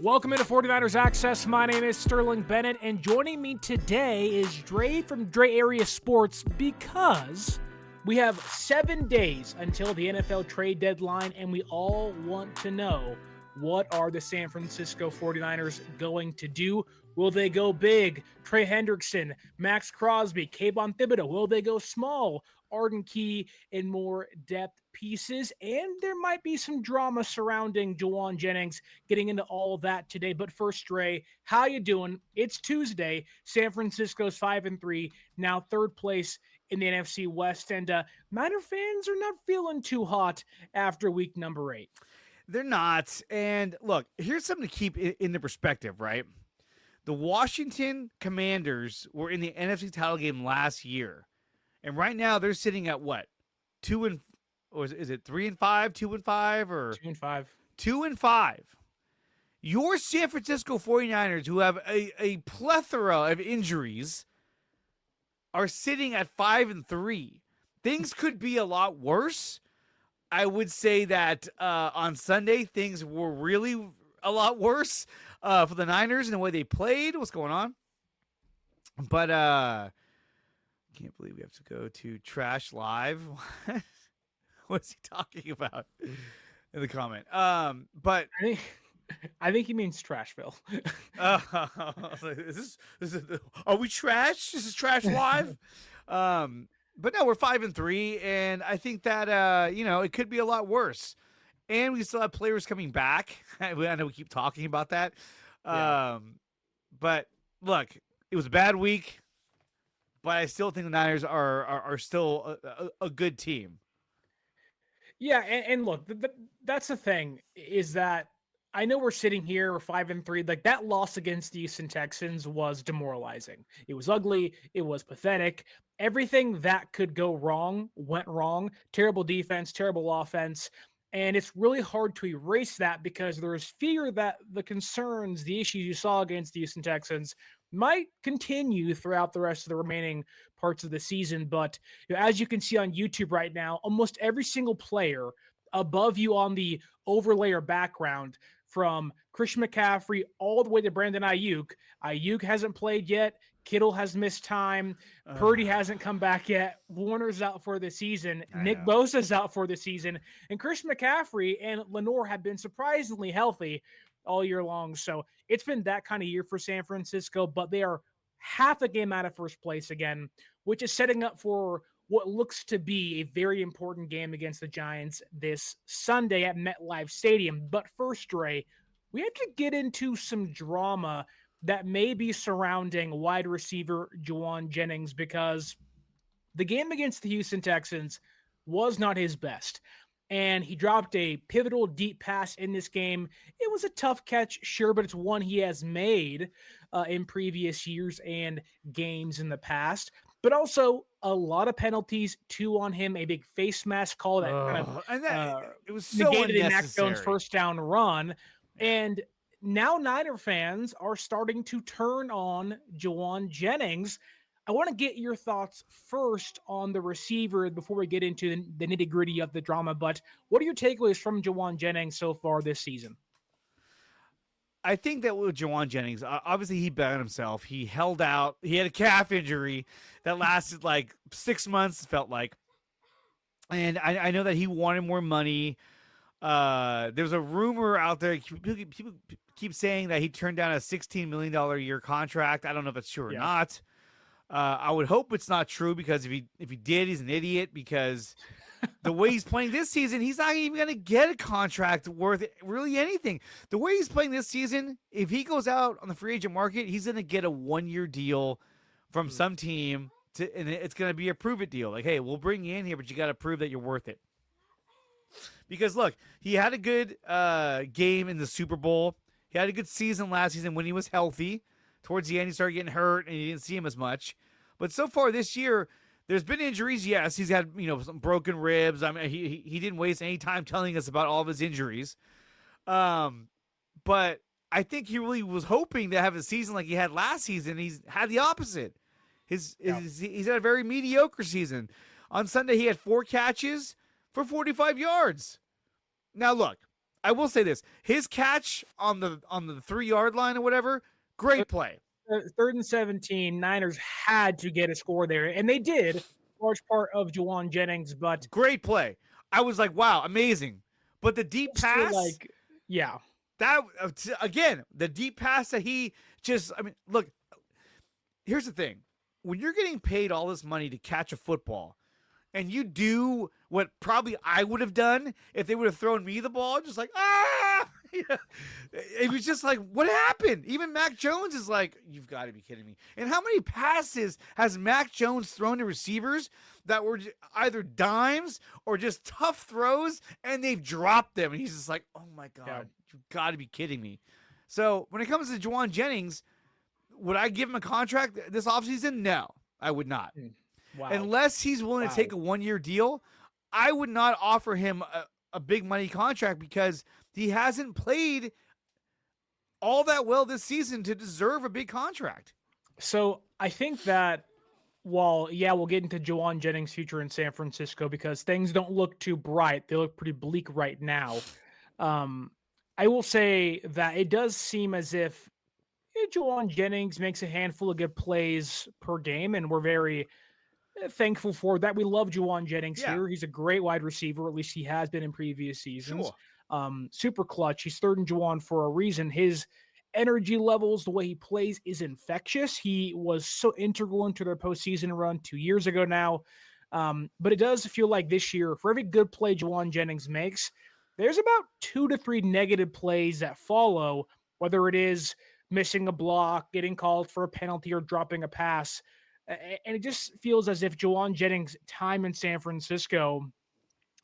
Welcome into 49ers Access. My name is Sterling Bennett, and joining me today is Dre from Dre Area Sports because we have 7 days until the NFL trade deadline, and we all want to know, what are the San Francisco 49ers going to do? Will they go big? Trey Hendrickson, Max Crosby, Kayvon Thibodeaux. Will they go small? Arden Key and more depth pieces. And there might be some drama surrounding Jauan Jennings. Getting into all that today. But first, Dre, how you doing? It's Tuesday. San Francisco's 5-3, now third place in the NFC West. And Niner fans are not feeling too hot after week number 8. They're not. And look, here's something to keep into perspective, right? The Washington Commanders were in the NFC title game last year. And right now they're sitting at what? 2-5, 3-5, 2-5, or 2-5? 2-5. Your San Francisco 49ers, who have a plethora of injuries, are sitting at 5-3. Things could be a lot worse. I would say that on Sunday, things were really a lot worse for the Niners and the way they played. What's going on? But can't believe we have to go to Trash Live. What's he talking about in the comment? But I think he means Trashville. Are we trash? This is Trash Live. But no, we're 5-3, and I think that it could be a lot worse. And we still have players coming back. I know we keep talking about that. Yeah. But look, it was a bad week, but I still think the Niners are still a good team. Yeah, and look, that's the thing, is that I know we're sitting here, we're 5-3. Like, that loss against the Houston Texans was demoralizing. It was ugly. It was pathetic. Everything that could go wrong went wrong. Terrible defense, terrible offense. And it's really hard to erase that because there's fear that the concerns, the issues you saw against the Houston Texans might continue throughout the rest of the remaining parts of the season. But as you can see on YouTube right now, almost every single player above you on the overlay or background, from Christian McCaffrey all the way to Brandon Ayuk. Ayuk hasn't played yet. Kittle has missed time. Purdy hasn't come back yet. Warner's out for the season. Nick Bosa's out for the season. And Christian McCaffrey and Lenore have been surprisingly healthy all year long. So it's been that kind of year for San Francisco, but they are half a game out of first place again, which is setting up for what looks to be a very important game against the Giants this Sunday at MetLife Stadium. But first, Dre, we have to get into some drama that may be surrounding wide receiver Jauan Jennings, because the game against the Houston Texans was not his best. And he dropped a pivotal deep pass in this game. It was a tough catch, sure, but it's one he has made in previous years and games in the past. But also a lot of penalties, 2 on him, a big face mask call that it was so negated unnecessary. Mac Jones' first down run. And now Niner fans are starting to turn on Jauan Jennings. I want to get your thoughts first on the receiver before we get into the nitty-gritty of the drama. But what are your takeaways from Jauan Jennings so far this season? I think that with Jauan Jennings, obviously he bet on himself. He held out. He had a calf injury that lasted like 6 months, it felt like. And I know that he wanted more money. There's a rumor out there. People keep saying that he turned down a $16 million a year contract. I don't know if it's true or not. I would hope it's not true, because if he did, he's an idiot, because the way he's playing this season, he's not even going to get a contract worth really anything. The way he's playing this season, if he goes out on the free agent market, he's going to get a 1-year deal from some team, and it's going to be a prove it deal. Like, hey, we'll bring you in here, but you got to prove that you're worth it. Because look, he had a good game in the Super Bowl. He had a good season last season when he was healthy. Towards the end, he started getting hurt, and you didn't see him as much. But so far this year, there's been injuries. Yes, he's had some broken ribs. I mean, he didn't waste any time telling us about all of his injuries. But I think he really was hoping to have a season like he had last season. He's had the opposite. He's had a very mediocre season. On Sunday, he had 4 catches for 45 yards. Now, look, I will say this: his catch on the 3-yard line or whatever, great play. 3rd and 17, Niners had to get a score there, and they did. Large part of Jauan Jennings, but Great play. I was like, wow, amazing. But the deep pass, like, yeah, that again, the deep pass that he just, I mean, look, here's the thing. When you're getting paid all this money to catch a football and you do what probably I would have done if they would have thrown me the ball, just like, ah, it was just like, what happened? Even Mac Jones is like, you've got to be kidding me. And how many passes has Mac Jones thrown to receivers that were either dimes or just tough throws and they've dropped them? And he's just like, oh my God, you've got to be kidding me. So when it comes to Jauan Jennings, would I give him a contract this offseason? No, I would not. Wow. Unless he's willing to take a 1-year deal, I would not offer him a big money contract because he hasn't played all that well this season to deserve a big contract. So I think that while, we'll get into Jauan Jennings' future in San Francisco because things don't look too bright. They look pretty bleak right now. I will say that it does seem as if Jauan Jennings makes a handful of good plays per game, and we're very thankful for that. We love Jauan Jennings here. He's a great wide receiver, at least he has been in previous seasons. Super clutch. He's 3rd and Jauan for a reason. His energy levels, the way he plays is infectious. He was so integral into their postseason run 2 years ago now. But it does feel like this year, for every good play Jauan Jennings makes, there's about 2 to 3 negative plays that follow, whether it is missing a block, getting called for a penalty, or dropping a pass. And it just feels as if Jauan Jennings' time in San Francisco,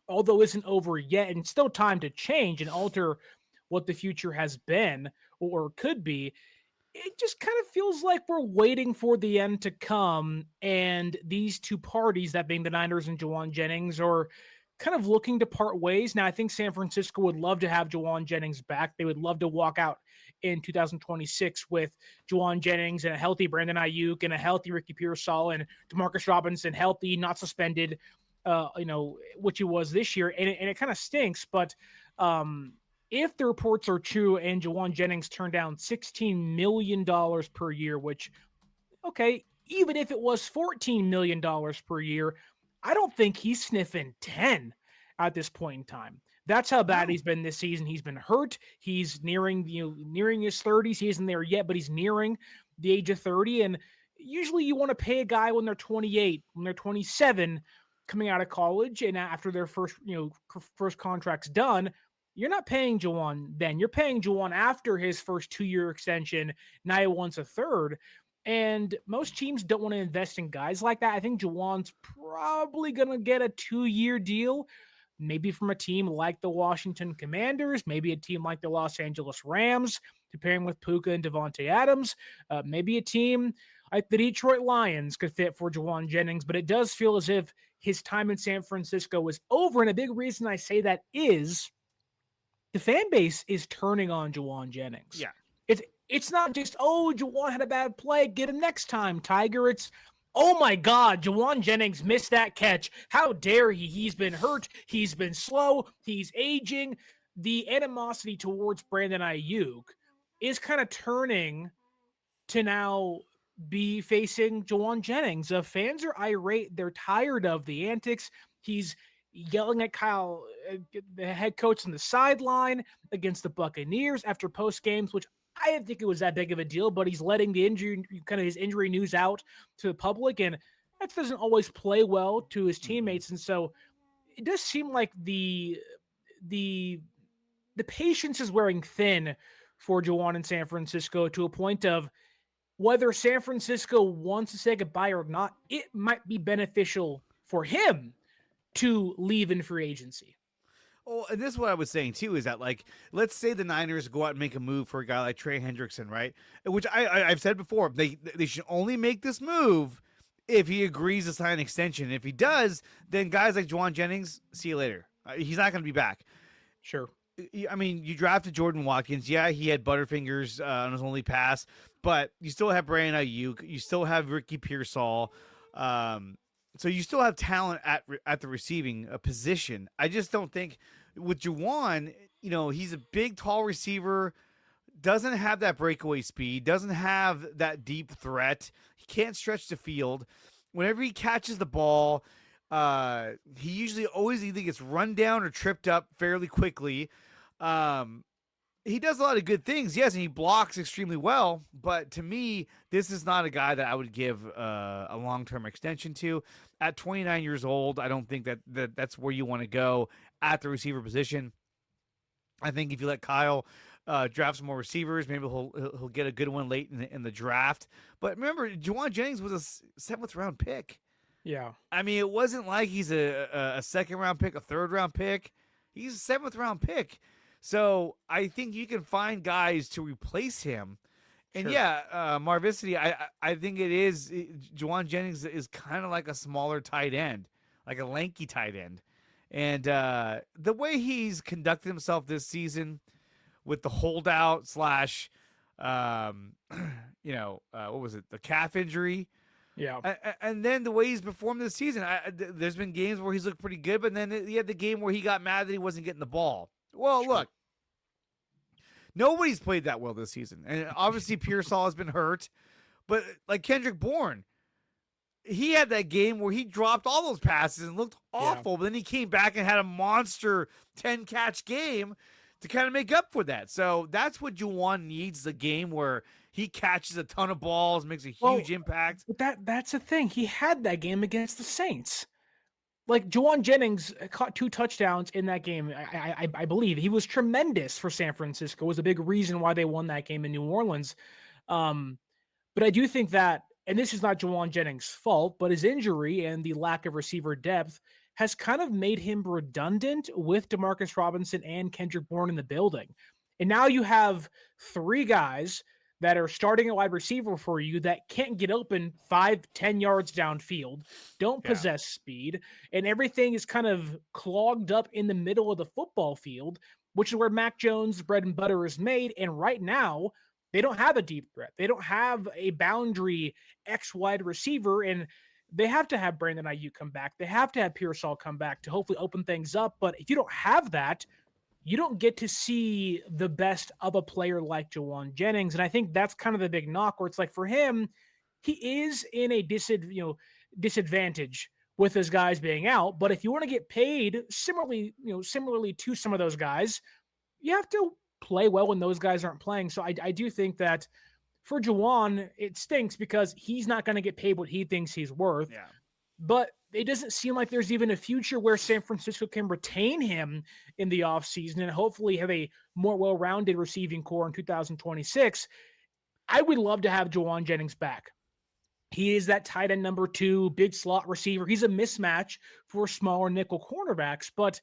although isn't over yet, and still time to change and alter what the future has been or could be, it just kind of feels like we're waiting for the end to come. And these two parties, that being the Niners and Jauan Jennings, are kind of looking to part ways. Now, I think San Francisco would love to have Jauan Jennings back. They would love to walk out in 2026 with Jauan Jennings and a healthy Brandon Ayuk and a healthy Ricky Pearsall and Demarcus Robinson, healthy, not suspended, which he was this year. And it kind of stinks. But if the reports are true and Jauan Jennings turned down $16 million per year, which, okay, even if it was $14 million per year, I don't think he's sniffing 10 at this point in time. That's how bad he's been this season. He's been hurt. He's nearing his 30s. He isn't there yet, but he's nearing the age of 30. And usually you want to pay a guy when they're 28, when they're 27, coming out of college, and after their first contract's done. You're not paying Jauan then. You're paying Jauan after his first 2-year extension. Now he wants a third. And most teams don't want to invest in guys like that. I think Jauan's probably going to get a 2-year deal, maybe from a team like the Washington Commanders, maybe a team like the Los Angeles Rams, to pair him with Puka and Devontae Adams. Maybe a team like the Detroit Lions could fit for Jauan Jennings, but it does feel as if his time in San Francisco is over. And a big reason I say that is the fan base is turning on Jauan Jennings. Yeah. It's not just, Jauan had a bad play, get him next time, Tiger. It's, oh my God, Jauan Jennings missed that catch. How dare he? He's been hurt. He's been slow. He's aging. The animosity towards Brandon Ayuk is kind of turning to now be facing Jauan Jennings. Fans are irate. They're tired of the antics. He's yelling at Kyle, the head coach on the sideline against the Buccaneers after post games, which I didn't think it was that big of a deal, but he's letting the his injury news out to the public, and that doesn't always play well to his teammates. And so it does seem like the patience is wearing thin for Jauan in San Francisco, to a point of whether San Francisco wants to say goodbye or not, it might be beneficial for him to leave in free agency. Oh, and this is what I was saying too, is that, like, let's say the Niners go out and make a move for a guy like Trey Hendrickson, right? Which I've said before, they should only make this move if he agrees to sign an extension. If he does, then guys like Jauan Jennings, see you later. He's not going to be back. Sure. I mean, you drafted Jordan Watkins. Yeah, he had Butterfingers on his only pass, but you still have Brandon Ayuk. You still have Ricky Pearsall. So you still have talent at the receiving position. I just don't think with Jauan, he's a big, tall receiver, doesn't have that breakaway speed, doesn't have that deep threat. He can't stretch the field. Whenever he catches the ball, he usually always either gets run down or tripped up fairly quickly. He does a lot of good things, yes, and he blocks extremely well. But to me, this is not a guy that I would give a long-term extension to. At 29 years old, I don't think that's where you want to go at the receiver position. I think if you let Kyle draft some more receivers, maybe he'll get a good one late in the draft. But remember, Jauan Jennings was a 7th-round pick. Yeah. I mean, it wasn't like he's a 2nd-round pick, a 3rd-round pick. He's a 7th-round pick. So I think you can find guys to replace him. And Sure. yeah, Marvicity, I think Jauan Jennings is kind of like a smaller tight end, like a lanky tight end. And the way he's conducted himself this season with the holdout slash, what was it, the calf injury? Yeah. And then the way he's performed this season, there's been games where he's looked pretty good, but then he had the game where he got mad that he wasn't getting the ball. Well, Sure. look, nobody's played that well this season. And obviously Pearsall has been hurt, but like Kendrick Bourne, he had that game where he dropped all those passes and looked awful, but then he came back and had a monster 10-catch game to kind of make up for that. So that's what Jauan needs, the game where he catches a ton of balls, makes a huge impact. But that's the thing. He had that game against the Saints. Like, Jauan Jennings caught 2 touchdowns in that game. I believe he was tremendous for San Francisco. It was a big reason why they won that game in New Orleans. But I do think that, and this is not Jauan Jennings' fault, but his injury and the lack of receiver depth has kind of made him redundant with Demarcus Robinson and Kendrick Bourne in the building. And now you have 3 guys that are starting a wide receiver for you that can't get open 5-10 yards downfield, don't possess speed, and everything is kind of clogged up in the middle of the football field, which is where Mac Jones' bread and butter is made. And right now, they don't have a deep threat. They don't have a boundary X wide receiver, and they have to have Brandon Ayuk come back. They have to have Pearsall come back to hopefully open things up. But if you don't have that, you don't get to see the best of a player like Jauan Jennings. And I think that's kind of the big knock, where it's like, for him, he is in a disadvantage with his guys being out. But if you want to get paid similarly to some of those guys, you have to play well when those guys aren't playing. So I do think that for Jauan, it stinks because he's not going to get paid what he thinks he's worth. Yeah. But it doesn't seem like there's even a future where San Francisco can retain him in the offseason and hopefully have a more well-rounded receiving core in 2026. I would love to have Jauan Jennings back. He is that tight end number 2, big slot receiver. He's a mismatch for smaller nickel cornerbacks, but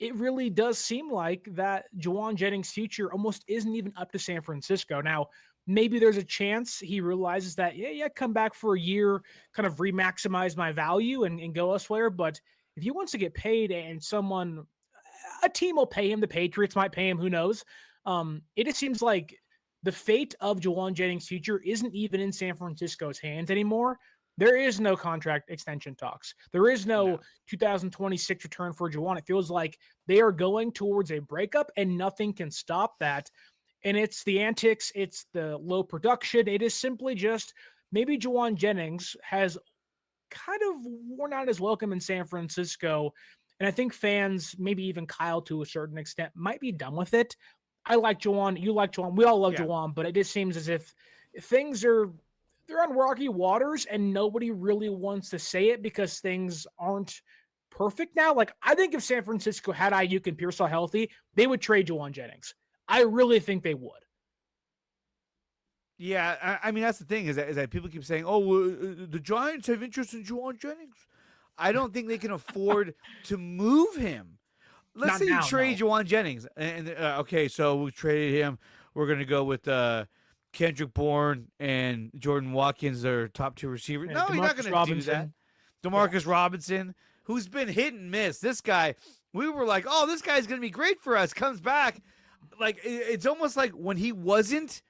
it really does seem like that Jauan Jennings' future almost isn't even up to San Francisco. Now, maybe there's a chance he realizes that, come back for a year, kind of re-maximize my value and go elsewhere. But if he wants to get paid and a team will pay him, the Patriots might pay him, who knows? It just seems like the fate of Jauan Jennings' future isn't even in San Francisco's hands anymore. There is no contract extension talks. There is no 2026 return for Jauan. It feels like they are going towards a breakup and nothing can stop that. And it's the antics, it's the low production. It is simply just maybe Jauan Jennings has kind of worn out his welcome in San Francisco. And I think fans, maybe even Kyle to a certain extent, might be done with it. I like Jauan. You like Jauan. We all love Jauan, but it just seems as if they're on rocky waters and nobody really wants to say it because things aren't perfect now. Like, I think if San Francisco had Ayuk and Pearsall healthy, they would trade Jauan Jennings. I really think they would. Yeah, I mean, that's the thing is that people keep saying, the Giants have interest in Jauan Jennings. I don't think they can afford to move him. Let's say you trade Jauan Jennings. And okay, so we traded him. We're going to go with Kendrick Bourne and Jordan Watkins, their top 2 receivers. No, you're not going to do that. DeMarcus Robinson, who's been hit and miss. This guy, we were like, this guy's going to be great for us. Comes back. Like, it's almost like when he wasn't,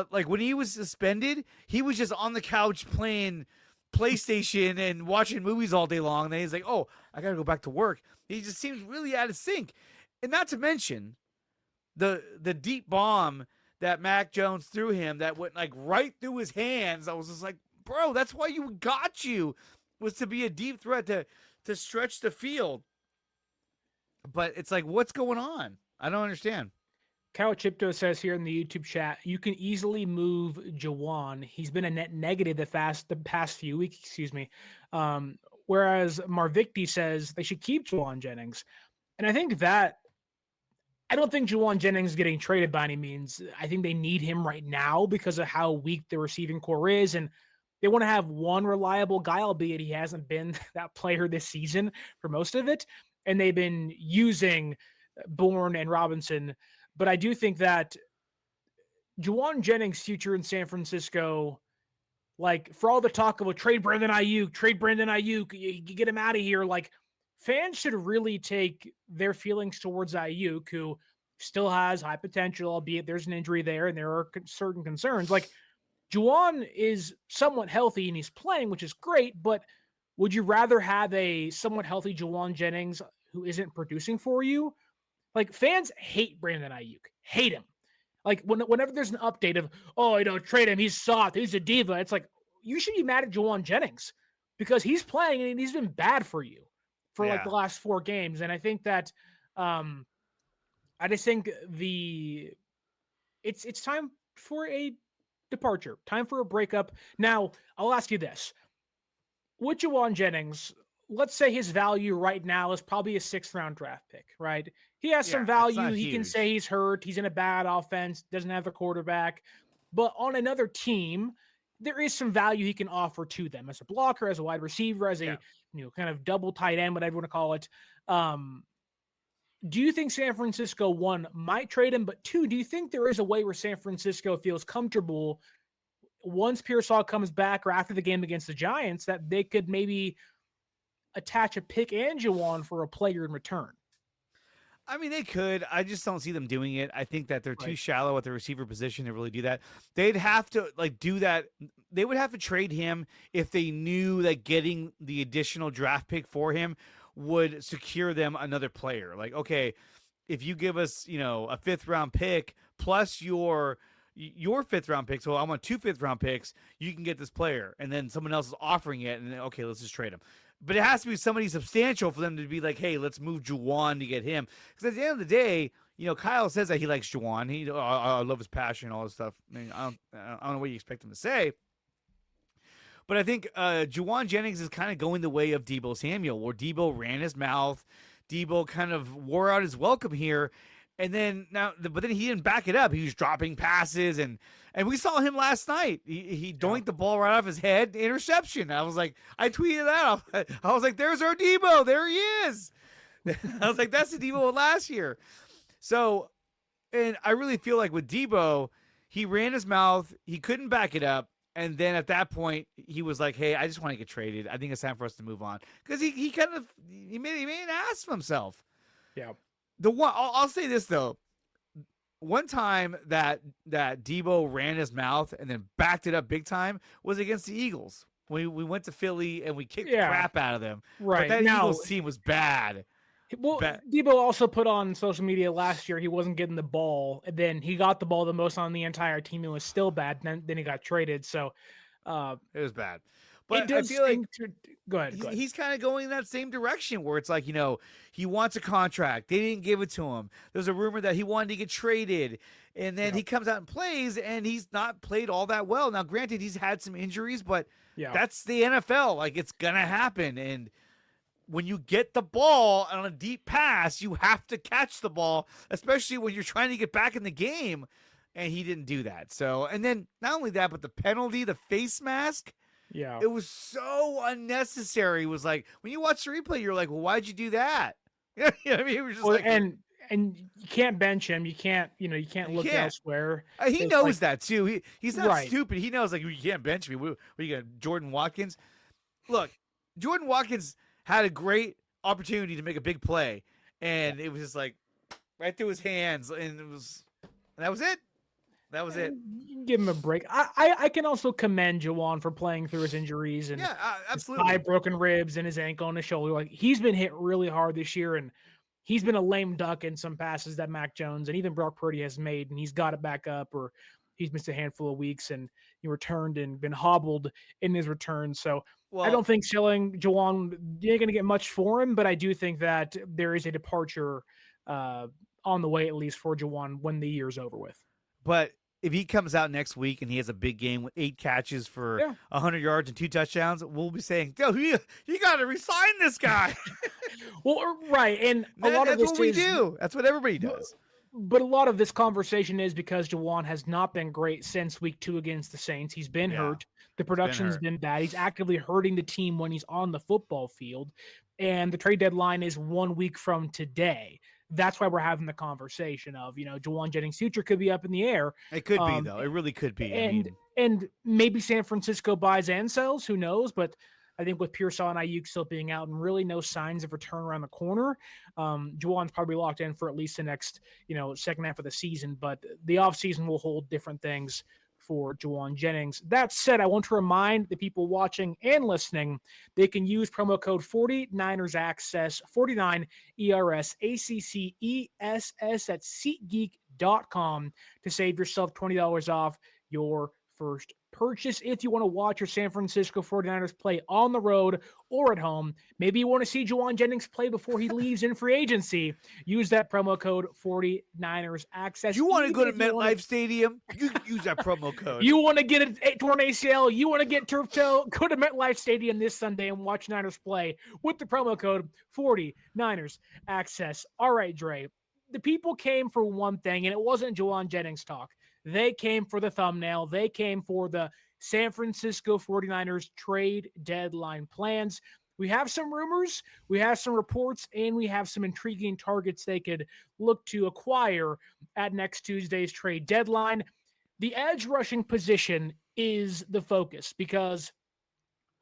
like when he was suspended, he was just on the couch playing PlayStation and watching movies all day long. And then he's like, I got to go back to work. He just seems really out of sync. And not to mention the deep bomb that Mac Jones threw him that went like right through his hands. I was just like, bro, that's why you got you, was to be a deep threat to stretch the field. But it's like, what's going on? I don't understand. Kyle Chipto says here in the YouTube chat, you can easily move Jauan. He's been a net negative the past few weeks, excuse me. Whereas Marvicti says they should keep Jauan Jennings. And I think that I don't think Jauan Jennings is getting traded by any means. I think they need him right now because of how weak the receiving core is. And they want to have one reliable guy, albeit he hasn't been that player this season for most of it. And they've been using Bourne and Robinson. But I do think that Jauan Jennings' future in San Francisco, like for all the talk of a trade Brandon Ayuk, you get him out of here. Like fans should really take their feelings towards Ayuk, who still has high potential, albeit there's an injury there and there are certain concerns. Like Jauan is somewhat healthy and he's playing, which is great, but would you rather have a somewhat healthy Jauan Jennings who isn't producing for you? Like fans hate Brandon Ayuk, hate him. Like whenever there's an update of, trade him, he's soft, he's a diva. It's like, you should be mad at Jauan Jennings because he's playing and he's been bad for you for like the last 4 games. And I think that, I just think it's time for a departure, time for a breakup. Now I'll ask you this: with Jauan Jennings, let's say his value right now is probably a 6th round draft pick, right? He has some value. He can say he's hurt. He's in a bad offense, doesn't have the quarterback. But on another team, there is some value he can offer to them as a blocker, as a wide receiver, as a kind of double tight end, whatever you want to call it. Do you think San Francisco, 1, might trade him? But 2, do you think there is a way where San Francisco feels comfortable once Pearsall comes back or after the game against the Giants that they could maybe attach a pick and Jauan for a player in return? I mean, they could. I just don't see them doing it. I think that they're too shallow at the receiver position to really do that. They'd have to do that. They would have to trade him if they knew that getting the additional draft pick for him would secure them another player. Like, okay, if you give us, a 5th round pick plus your 5th round pick, so I want 2 5th round picks, you can get this player, and then someone else is offering it, and then, okay, let's just trade him. But it has to be somebody substantial for them to be like, hey, let's move Jauan to get him. Because at the end of the day, Kyle says that he likes Jauan. I love his passion and all this stuff. I mean, I don't know what you expect him to say. But I think Jauan Jennings is kind of going the way of Deebo Samuel, where Deebo ran his mouth. Deebo kind of wore out his welcome here. And then but then he didn't back it up. He was dropping passes, and we saw him last night. He doinked the ball right off his head, interception. I tweeted that. I was like, "There's our Deebo. There he is." I was like, "That's the Deebo of last year." So, and I really feel like with Deebo, he ran his mouth. He couldn't back it up, and then at that point, he was like, "Hey, I just want to get traded. I think it's time for us to move on." Because he made an ass of himself. Yeah. I'll say this though, one time that Deebo ran his mouth and then backed it up big time was against the Eagles. We went to Philly and we kicked the crap out of them. Right. But that Eagles team was bad. Well, Deebo also put on social media last year he wasn't getting the ball, and then he got the ball the most on the entire team. It was still bad. And then he got traded. So it was bad. But I feel like go ahead. He's kind of going in that same direction where it's like, he wants a contract. They didn't give it to him. There's a rumor that he wanted to get traded. And then he comes out and plays, and he's not played all that well. Now, granted, he's had some injuries, but that's the NFL. Like, it's going to happen. And when you get the ball on a deep pass, you have to catch the ball, especially when you're trying to get back in the game. And he didn't do that. So, and then not only that, but the penalty, the face mask. Yeah, it was so unnecessary. It was like when you watch the replay, you're like, "Well, why'd you do that?" You know what I mean? It was just and you can't bench him. You can't, you can't look elsewhere. He knows that too. He's not stupid. He knows you can't bench me. What you got, Jordan Watkins? Look, Jordan Watkins had a great opportunity to make a big play, and it was just like right through his hands, and that was it. That was it. You can give him a break. I can also commend Jauan for playing through his injuries and absolutely. His 5 broken ribs and his ankle and his shoulder. Like he's been hit really hard this year, and he's been a lame duck in some passes that Mac Jones and even Brock Purdy has made, and he's got it back up, or he's missed a handful of weeks and he returned and been hobbled in his return. So I don't think selling Jauan, you're going to get much for him, but I do think that there is a departure on the way, at least for Jauan, when the year's over with. But if he comes out next week and he has a big game with 8 catches for 100 yards and 2 touchdowns, we'll be saying, "Yo, you got to resign this guy." Well, right, and that's what we do. That's what everybody does. But a lot of this conversation is because Jauan has not been great since week 2 against the Saints. He's been hurt. The production's been bad. He's actively hurting the team when he's on the football field. And the trade deadline is 1 week from today. That's why we're having the conversation of, Jauan Jennings' future could be up in the air. It could be, though. It really could be. And maybe San Francisco buys and sells. Who knows? But I think with Pearsall and Ayuk still being out and really no signs of return around the corner, Jauan's probably locked in for at least the next, second half of the season. But the offseason will hold different things for Jauan Jennings. That said, I want to remind the people watching and listening, they can use promo code 49ers Access, 49 ERS ACCESS at SeatGeek.com to save yourself $20 off your first purchase. If you want to watch your San Francisco 49ers play on the road or at home, maybe you want to see Jauan Jennings play before he leaves in free agency, use that promo code 49ers Access. You want to go to MetLife Stadium? You can use that promo code. You want to get a torn ACL? You want to get turf toe? Go to MetLife Stadium this Sunday and watch Niners play with the promo code 49ers Access. All right, Dre. The people came for one thing, and it wasn't Jauan Jennings talk. They came for the thumbnail. They came for the San Francisco 49ers trade deadline plans. We have some rumors, we have some reports, and we have some intriguing targets they could look to acquire at next Tuesday's trade deadline. The edge rushing position is the focus because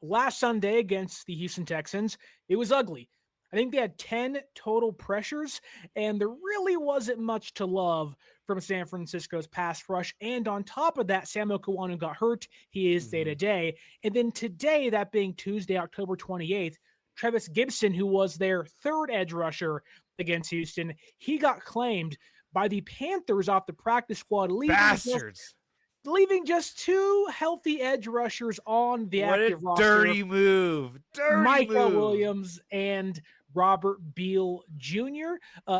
last Sunday against the Houston Texans, it was ugly. I think they had 10 total pressures, and there really wasn't much to love from San Francisco's pass rush. And on top of that, Samuel Kawanu got hurt. He is day-to-day. And then today, that being Tuesday, October 28th, Travis Gibson, who was their third edge rusher against Houston, he got claimed by the Panthers off the practice squad, leaving just 2 healthy edge rushers on the active roster. Dirty move. Michael Williams and Robert Beal Jr.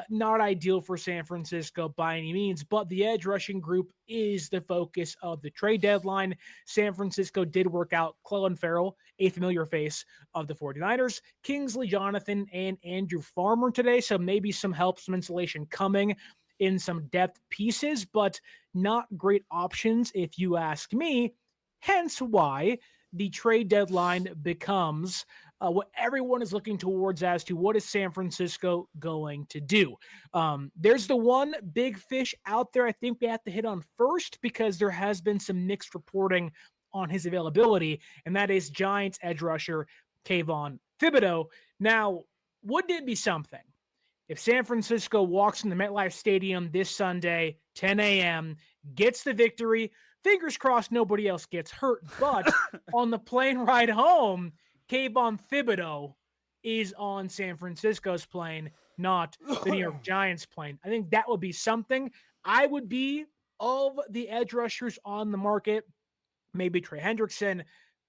Not ideal for San Francisco by any means, but the edge rushing group is the focus of the trade deadline. San Francisco did work out Clelin Ferrell, a familiar face of the 49ers, Kingsley Jonathan, and Andrew Farmer today, so maybe some help, some insulation coming in some depth pieces, but not great options if you ask me, hence why the trade deadline becomes what everyone is looking towards as to what is San Francisco going to do. There's the one big fish out there I think we have to hit on first because there has been some mixed reporting on his availability, and that is Giants edge rusher Kayvon Thibodeaux. Now, wouldn't it be something if San Francisco walks in the MetLife Stadium this Sunday, 10 a.m., gets the victory, fingers crossed nobody else gets hurt, but on the plane ride home, Kayvon Thibodeaux is on San Francisco's plane, not the New York Giants plane. I think that would be something. I would be, of the edge rushers on the market, maybe Trey Hendrickson,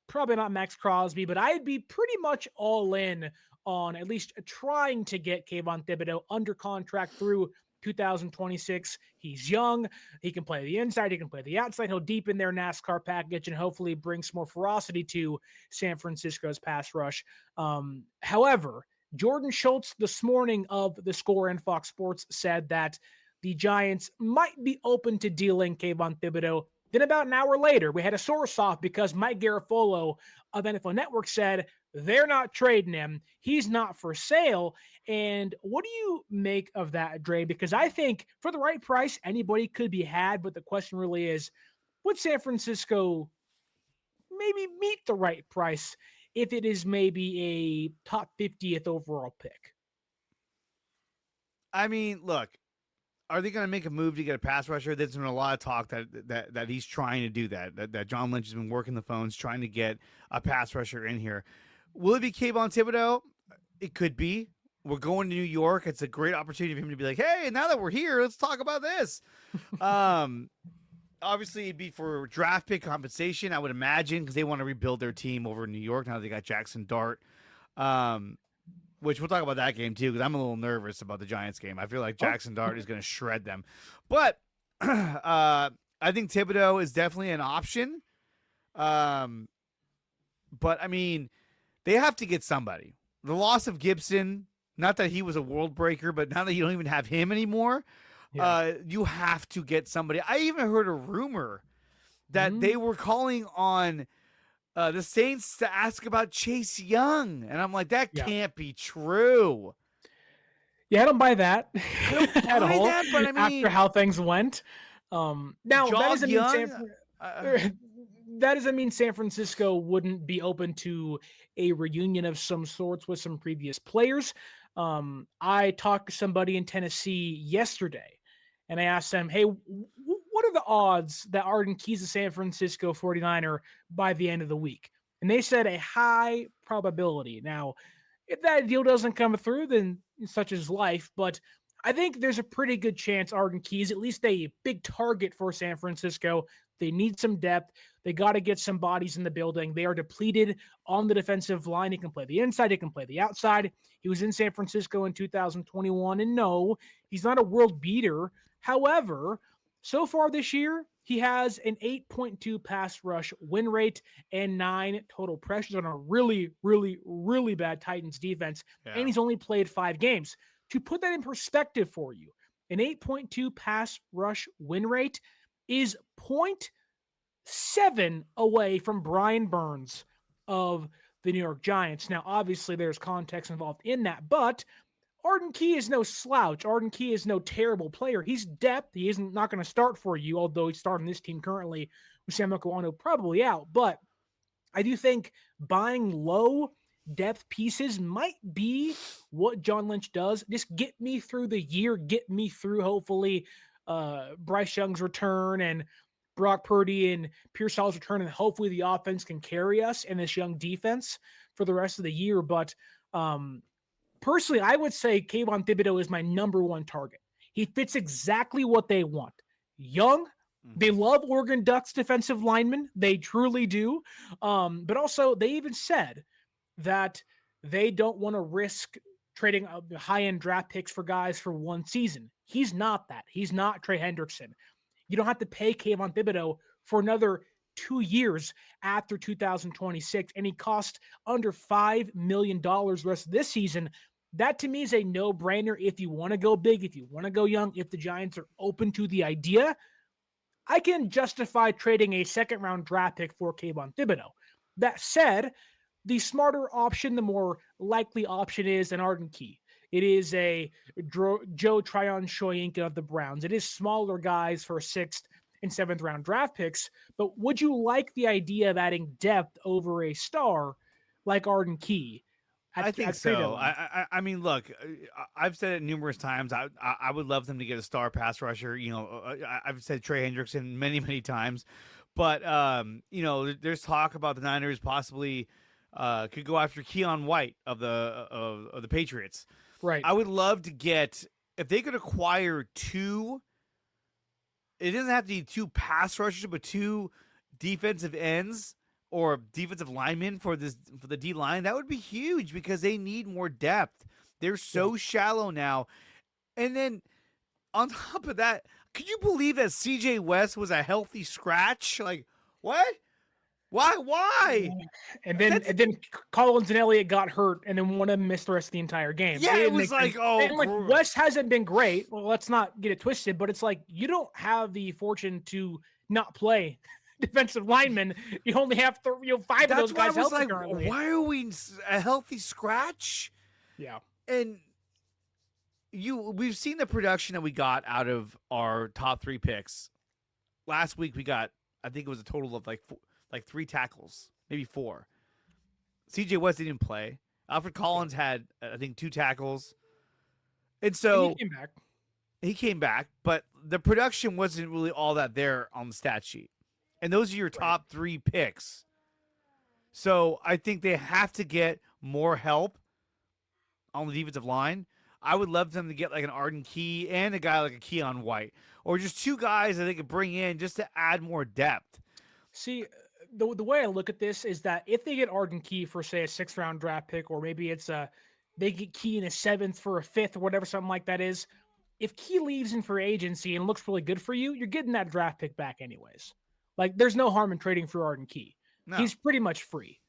probably not Max Crosby, but I'd be pretty much all in on at least trying to get Kayvon Thibodeaux under contract through 2026. He's young. He can play the inside. He can play the outside. He'll deepen their NASCAR package and hopefully bring some more ferocity to San Francisco's pass rush. However, Jordan Schultz this morning of The Score and Fox Sports said that the Giants might be open to dealing Kayvon Thibodeaux. Then about an hour later, we had a source off because Mike Garafolo of NFL Network said they're not trading him. He's not for sale. And what do you make of that, Dre? Because I think for the right price, anybody could be had. But the question really is, would San Francisco maybe meet the right price if it is maybe a top 50th overall pick? I mean, look, are they going to make a move to get a pass rusher? There's been a lot of talk that he's trying to do that John Lynch has been working the phones trying to get a pass rusher in here. Will it be Kayvon Thibodeaux? It could be. we're going to New York. It's a great opportunity for him to be like, hey, now that we're here, let's talk about this. Obviously, it'd be for draft pick compensation, I would imagine, because they want to rebuild their team over in New York now they got Jackson Dart. Which we'll talk about that game too, because I'm a little nervous about the Giants game. I feel like Jackson Dart is going to shred them. But I think Thibodeaux is definitely an option. But I mean, they have to get somebody. The loss of Gibson, not that he was a world breaker, but now that you don't even have him anymore, you have to get somebody. I even heard a rumor that they were calling on the Saints to ask about Chase Young. And I'm like, that can't be true. Yeah, I don't buy that at all. That, but I mean, after how things went. Now, that doesn't mean San Francisco wouldn't be open to a reunion of some sorts with some previous players. I talked to somebody in Tennessee yesterday, and I asked them, hey, what are the odds that Arden Key's a San Francisco 49er by the end of the week? And they said a high probability. Now, if that deal doesn't come through, then such is life. But I think there's a pretty good chance Arden Key is at least a big target for San Francisco. They need some depth. They got to get some bodies in the building. They are depleted on the defensive line. He can play the inside. He can play the outside. He was in San Francisco in 2021. And no, he's not a world beater. However, so far this year, he has an 8.2 pass rush win rate and 9 total pressures on a really, really, really bad Titans defense. Yeah. And he's only played 5 games. To put that in perspective for you, an 8.2 pass rush win rate is 0.7 away from Brian Burns of the New York Giants. Now, obviously, there's context involved in that, but Arden Key is no slouch. Arden Key is no terrible player. He's depth. He isn't not going to start for you, although he's starting this team currently with Sam Okawano probably out. But I do think buying low depth pieces might be what John Lynch does. Just get me through the year, get me through hopefully Bryce Young's return and Brock Purdy and Pierce Hall's return, and hopefully the offense can carry us in this young defense for the rest of the year. But personally, I would say Kayvon Thibodeaux is my number one target. He fits exactly what they want. Young. They love Oregon Ducks defensive linemen. They truly do. But also, they even said that they don't want to risk trading high-end draft picks for guys for one season. He's not that. He's not Trey Hendrickson. You don't have to pay Kayvon Thibodeaux for another 2 years after 2026, and he cost under $5 million the rest of this season. That, to me, is a no-brainer if you want to go big, if you want to go young, if the Giants are open to the idea. I can justify trading a second-round draft pick for Kayvon Thibodeaux. That said, the smarter option, the more likely option is an Arden Key. It is a Joe Tryon-Shoyinka of the Browns. It is smaller guys for 6th and 7th round draft picks. But would you like the idea of adding depth over a star like Arden Key? I think so. I mean, look, I've said it numerous times. I would love them to get a star pass rusher. You know, I've said Trey Hendrickson many, many times. But, you know, there's talk about the Niners possibly could go after Keion White of the Patriots. Right. I would love to get, if they could acquire 2, it doesn't have to be 2 pass rushers, but 2 defensive ends or defensive linemen for the D line. That would be huge because they need more depth. They're so shallow now. And then on top of that, could you believe that CJ West was a healthy scratch? Like, what? Why? And then Collins and Elliott got hurt, and then one of them missed the rest of the entire game. Yeah, it was like, West hasn't been great. Well, let's not get it twisted, but it's like you don't have the fortune to not play defensive linemen. You only have 5 of those guys healthy currently. Why are we a healthy scratch? Yeah, and we've seen the production that we got out of our top 3 picks. Last week we got, I think it was a total of like 3 tackles, maybe 4. CJ West didn't play. Alfred Collins had, I think, 2 tackles. And so he came back, but the production wasn't really all that there on the stat sheet. And those are your top 3 picks. So I think they have to get more help on the defensive line. I would love them to get like an Arden Key and a guy like a Keion White, or just two guys that they could bring in just to add more depth. See, the way I look at this is that if they get Arden Key for, say, a 6th-round draft pick, or maybe they get Key in a 7th for a 5th or whatever, something like that is, if Key leaves in free agency and looks really good for you, you're getting that draft pick back anyways. Like, there's no harm in trading for Arden Key. No. He's pretty much free.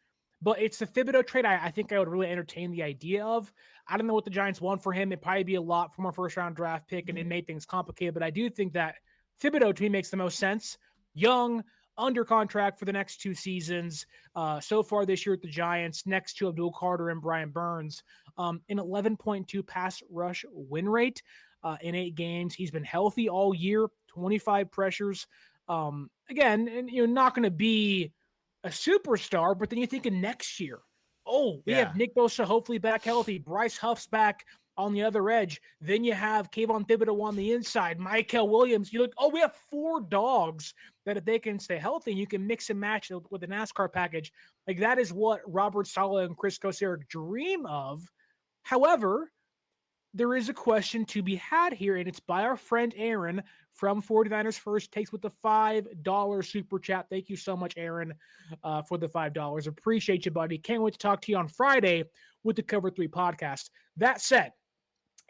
But it's the Thibodeaux trade I think I would really entertain the idea of. I don't know what the Giants want for him. It'd probably be a lot from a 1st-round draft pick, and it made things complicated. But I do think that Thibodeaux, to me, makes the most sense. Young, under contract for the next 2 seasons. So far this year at the Giants, next to Abdul Carter and Brian Burns, an 11.2 pass rush win rate in 8 games. He's been healthy all year, 25 pressures. Again, and you're not going to be a superstar, but then you think of next year. Oh, we have Nick Bosa hopefully back healthy. Bryce Huff's back on the other edge. Then you have Kayvon Thibodeaux on the inside. Michael Williams. You look, we have 4 dogs that if they can stay healthy, you can mix and match with the NASCAR package. Like, that is what Robert Saleh and Kris Kocurek dream of. However, there is a question to be had here, and it's by our friend Aaron from 49ers First Takes with the $5 super chat. Thank you so much, Aaron, for the $5. Appreciate you, buddy. Can't wait to talk to you on Friday with the Cover 3 podcast. That said,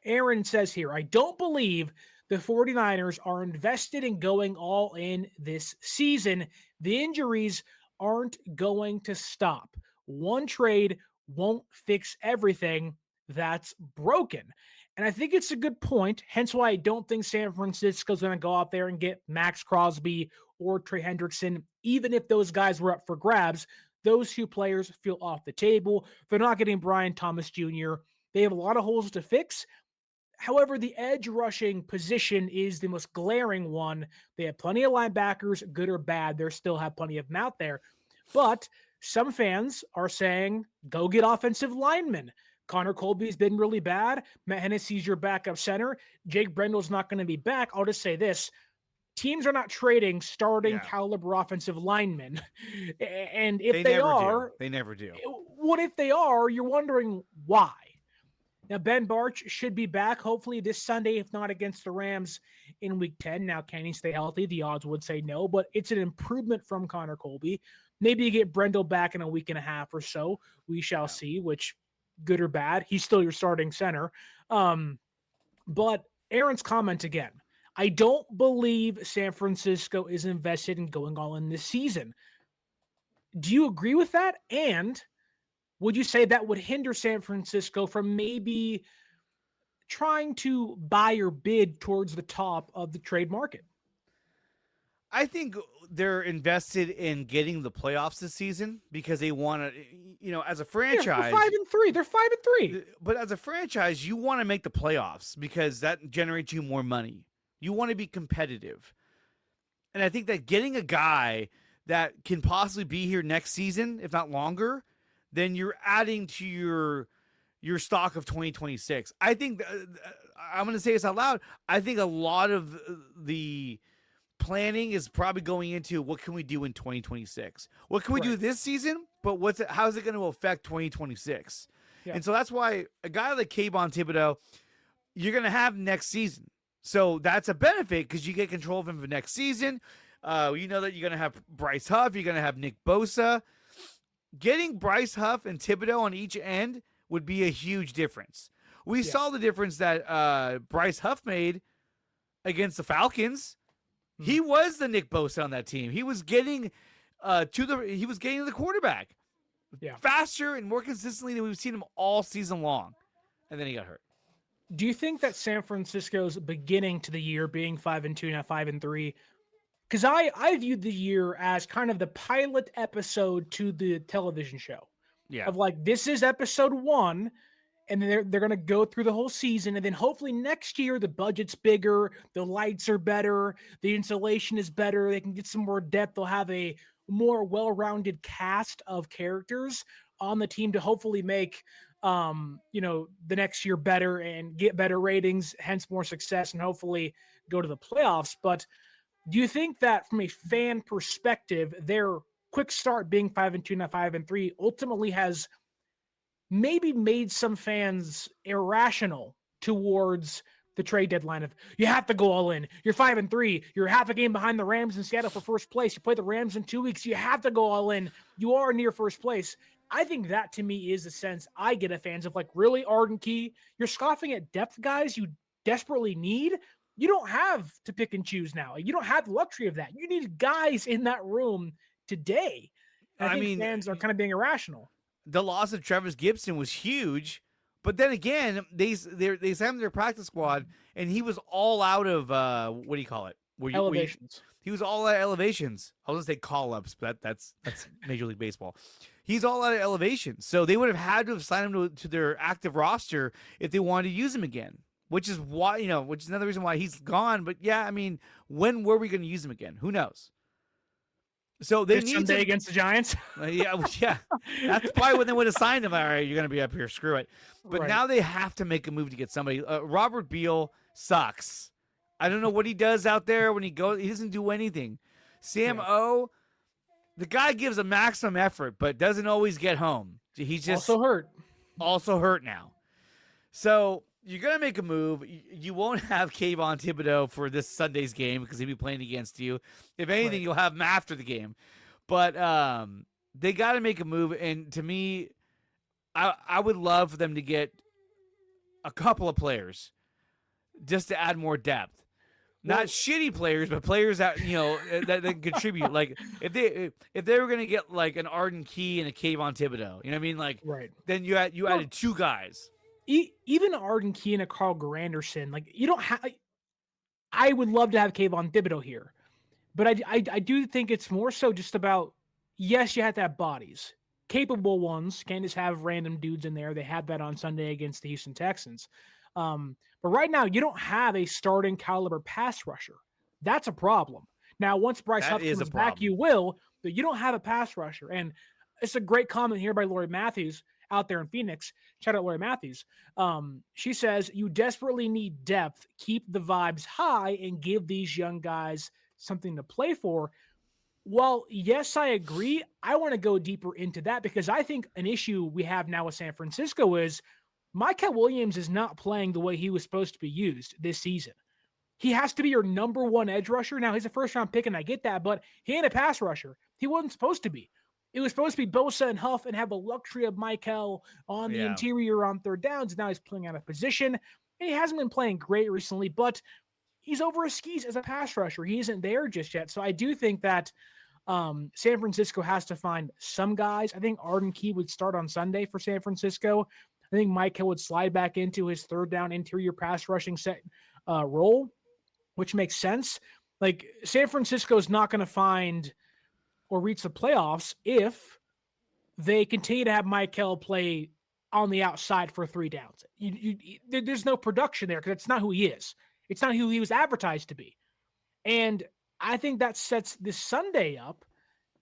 Aaron says here, I don't believe the 49ers are invested in going all in this season. The injuries aren't going to stop. One trade won't fix everything that's broken. And I think it's a good point, hence why I don't think San Francisco's going to go out there and get Max Crosby or Trey Hendrickson, even if those guys were up for grabs. Those 2 players feel off the table. They're not getting Brian Thomas Jr. They have a lot of holes to fix. However, the edge rushing position is the most glaring one. They have plenty of linebackers, good or bad. They still have plenty of them out there. But some fans are saying, go get offensive linemen. Connor Colby's been really bad. Matt Hennessy's your backup center. Jake Brendel's not going to be back. I'll just say this. Teams are not trading starting caliber offensive linemen. And if they are, they never do. What if they are? You're wondering why. Now, Ben Barch should be back hopefully this Sunday, if not against the Rams in Week 10. Now, can he stay healthy? The odds would say no, but it's an improvement from Connor Colby. Maybe you get Brendel back in a week and a half or so. We shall see, which, good or bad, he's still your starting center. But Aaron's comment again, I don't believe San Francisco is invested in going all in this season. Do you agree with that? And would you say that would hinder San Francisco from maybe trying to buy or bid towards the top of the trade market? I think they're invested in getting the playoffs this season because they want to, as a franchise. They're 5-3. They're 5-3. But as a franchise, you want to make the playoffs because that generates you more money. You want to be competitive. And I think that getting a guy that can possibly be here next season, if not longer, then you're adding to your stock of 2026. I think I'm going to say this out loud. I think a lot of the planning is probably going into what can we do in 2026? What can we do this season? But how's it going to affect 2026? Yeah. And so that's why a guy like Kayvon Thibodeaux, you're going to have next season. So that's a benefit because you get control of him for next season. You know that you're going to have Bryce Huff. You're going to have Nick Bosa. Getting Bryce Huff and Thibodeaux on each end would be a huge difference. We saw the difference that Bryce Huff made against the Falcons. He was the Nick Bosa on that team. He was getting the quarterback faster and more consistently than we've seen him all season long. And then he got hurt. Do you think that San Francisco's beginning to the year being 5-2, now 5-3? Because I viewed the year as kind of the pilot episode to the television show. Yeah. Of like, this is episode 1, and then they're going to go through the whole season, and then hopefully next year the budget's bigger, the lights are better, the insulation is better, they can get some more depth, they'll have a more well-rounded cast of characters on the team to hopefully make the next year better and get better ratings, hence more success, and hopefully go to the playoffs. But do you think that from a fan perspective, their quick start being 5-2, now 5-3, ultimately has maybe made some fans irrational towards the trade deadline of you have to go all in. You're 5-3. You're half a game behind the Rams in Seattle for first place. You play the Rams in 2 weeks. You have to go all in. You are near first place. I think that to me is the sense I get of fans of like, really, Arden Key, you're scoffing at depth guys you desperately need. You don't have to pick and choose now. You don't have the luxury of that. You need guys in that room today. And I think fans are kind of being irrational. The loss of Travis Gibson was huge, but then again, they signed their practice squad, and he was all out of what do you call it? Elevations. He was all out of elevations. I was gonna say call ups, but that's Major League Baseball. He's all out of elevations, so they would have had to have signed him to their active roster if they wanted to use him again. Which is why which is another reason why he's gone. But yeah, I mean, when were we going to use him again? Who knows? So they need Sunday against the Giants. Yeah. That's probably when they would have signed him. All right, you're going to be up here. Screw it. But now they have to make a move to get somebody. Robert Beal sucks. I don't know what he does out there when he goes. He doesn't do anything. Sam O, the guy gives a maximum effort, but doesn't always get home. He's just also hurt now. So you're going to make a move. You won't have Kayvon Thibodeaux for this Sunday's game because he'll be playing against you. If anything, you'll have him after the game. But they got to make a move. And to me, I would love for them to get a couple of players just to add more depth. Not shitty players, but players that that contribute. Like if they were gonna get like an Arden Key and a Kayvon Thibodeaux, you know what I mean? Like then you added two guys. Even Arden Key and a Carl Granderson, like you don't have. I would love to have Kayvon Thibodeaux here, but I do think it's more so just about, yes, you have to have bodies, capable ones. Can't just have random dudes in there. They had that on Sunday against the Houston Texans. But right now, you don't have a starting caliber pass rusher. That's a problem. Now, once Bryce Huff comes back, you will, but you don't have a pass rusher. And it's a great comment here by Lori Matthews out there in Phoenix. Shout out Lori Matthews. She says, you desperately need depth. Keep the vibes high and give these young guys something to play for. Well, yes, I agree. I want to go deeper into that because I think an issue we have now with San Francisco is Micah Williams is not playing the way he was supposed to be used this season. He has to be your number one edge rusher. Now, he's a first-round pick, and I get that, but he ain't a pass rusher. He wasn't supposed to be. It was supposed to be Bosa and Huff and have the luxury of Michael on the interior on third downs. Now he's playing out of position, and he hasn't been playing great recently, but he's over his skis as a pass rusher. He isn't there just yet. So I do think that San Francisco has to find some guys. I think Arden Key would start on Sunday for San Francisco. I think Michael would slide back into his third down interior pass rushing set role, which makes sense. Like San Francisco is not going to find or reach the playoffs if they continue to have Michael play on the outside for three downs. There's no production there because it's not who he is. It's not who he was advertised to be. And I think that sets this Sunday up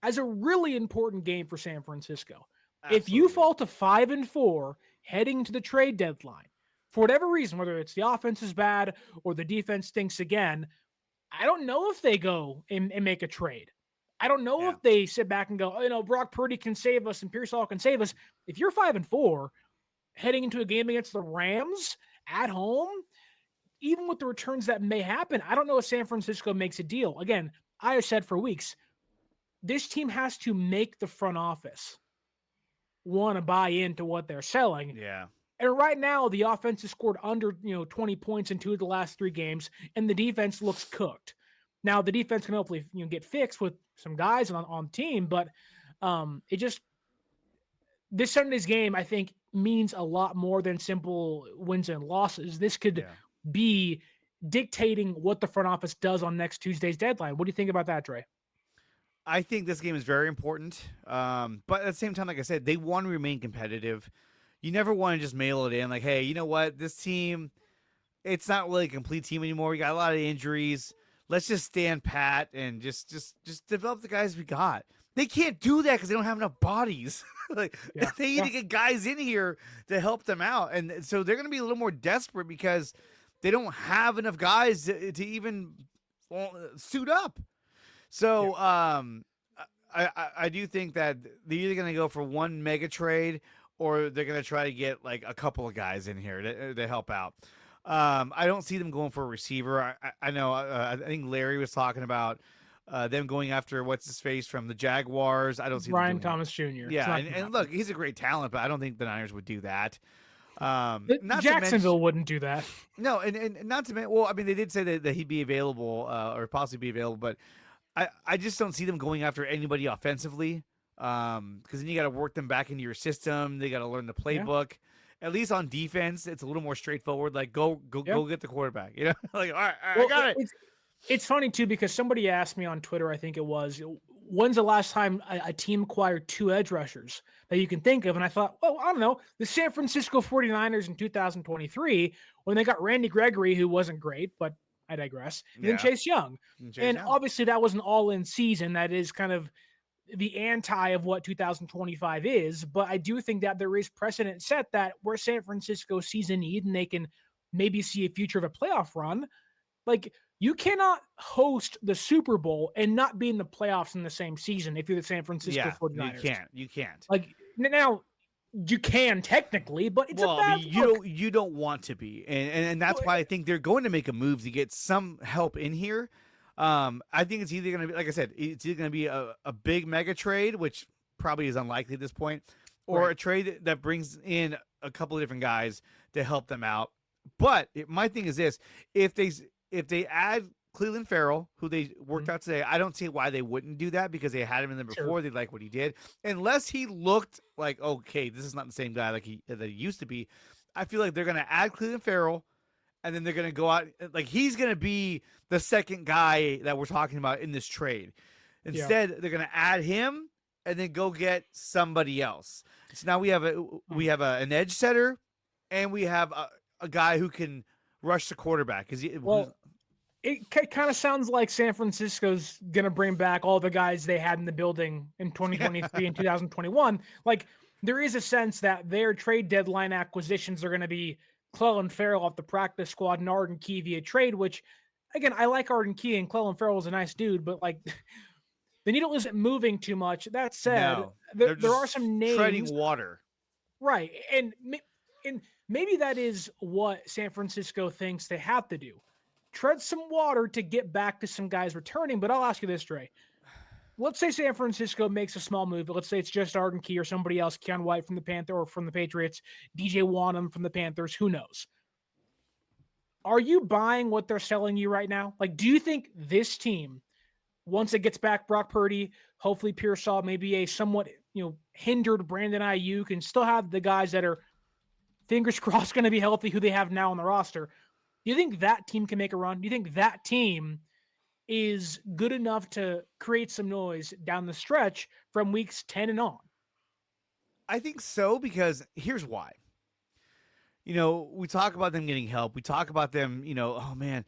as a really important game for San Francisco. Absolutely. If you fall to 5-4 heading into the trade deadline, for whatever reason, whether it's the offense is bad or the defense stinks again, I don't know if they go and make a trade. I don't know if they sit back and go, Brock Purdy can save us and Pierce Hall can save us. If you're 5-4 heading into a game against the Rams at home, even with the returns that may happen, I don't know if San Francisco makes a deal. Again, I have said for weeks, this team has to make the front office want to buy into what they're selling. Yeah. And right now, the offense has scored under 20 points in 2 of the last 3 games, and the defense looks cooked. Now, the defense can hopefully get fixed with some guys on team, but this Sunday's game, I think, means a lot more than simple wins and losses. This could be dictating what the front office does on next Tuesday's deadline. What do you think about that, Dre? I think this game is very important. But at the same time, like I said, they want to remain competitive. You never want to just mail it in like, hey, you know what? This team, it's not really a complete team anymore. We got a lot of injuries. Let's just stand pat and just develop the guys we got. They can't do that because they don't have enough bodies. They need to get guys in here to help them out. And so they're going to be a little more desperate because they don't have enough guys to even suit up. So I do think that they're either going to go for one mega trade or they're going to try to get like a couple of guys in here to help out. I don't see them going for a receiver. I know. I think Larry was talking about them going after what's his face from the Jaguars. I don't see Brian them doing Thomas Jr. Yeah, and look, he's a great talent, but I don't think the Niners would do that. Not Jacksonville wouldn't do that. No, and not to mention, well, I mean, they did say that he'd be available or possibly be available, but I just don't see them going after anybody offensively because then you got to work them back into your system. They got to learn the playbook. Yeah. At least on defense, it's a little more straightforward. Like go get the quarterback. You know, like all right, I got it. It's funny too because somebody asked me on Twitter, I think it was, when's the last time a team acquired 2 edge rushers that you can think of? And I thought, well, I don't know, the San Francisco 49ers in 2023 when they got Randy Gregory, who wasn't great, but I digress. And then Chase Young. Obviously that was an all-in season. That is kind of the anti of what 2025 is. But I do think that there is precedent set that where San Francisco sees a need and they can maybe see a future of a playoff run. Like, you cannot host the Super Bowl and not be in the playoffs in the same season if you're the San Francisco 49ers. You can't. Like, now, you can technically, but it's a bad look. You don't want to be. And that's why I think they're going to make a move to get some help in here. I think it's either going to be, like I said, it's either going to be a big mega trade, which probably is unlikely at this point, or a trade that brings in a couple of different guys to help them out. But my thing is this, if they add Cleveland Farrell, who they worked out today, I don't see why they wouldn't do that because they had him in there before. Sure. They like what he did. Unless he looked like, okay, this is not the same guy that he used to be. I feel like they're going to add Cleveland Farrell, and then they're going to go out. Like, he's going to be the second guy that we're talking about in this trade. Instead, they're going to add him and then go get somebody else. So now we have an edge setter, and we have a guy who can rush the quarterback. It kind of sounds like San Francisco's going to bring back all the guys they had in the building in 2023 and 2021. Like, there is a sense that their trade deadline acquisitions are going to be Clelin Ferrell off the practice squad and Arden Key via trade, which, again, I like Arden Key and Clelin Ferrell is a nice dude, but, like, the needle isn't moving too much. That said, there are some names. Treading water. Right. And maybe that is what San Francisco thinks they have to do. Tread some water to get back to some guys returning. But I'll ask you this, Dre. Let's say San Francisco makes a small move. Let's say it's just Arden Key or somebody else, Keion White from the Patriots, DJ Wanham from the Panthers. Who knows? Are you buying what they're selling you right now? Like, do you think this team, once it gets back Brock Purdy, hopefully Pearsall, maybe a somewhat hindered Brandon Ayuk, can still have the guys that are fingers crossed going to be healthy who they have now on the roster? Do you think that team can make a run? Do you think that team is good enough to create some noise down the stretch from weeks 10 and on? I think so, because here's why. We talk about them getting help. We talk about them, oh man,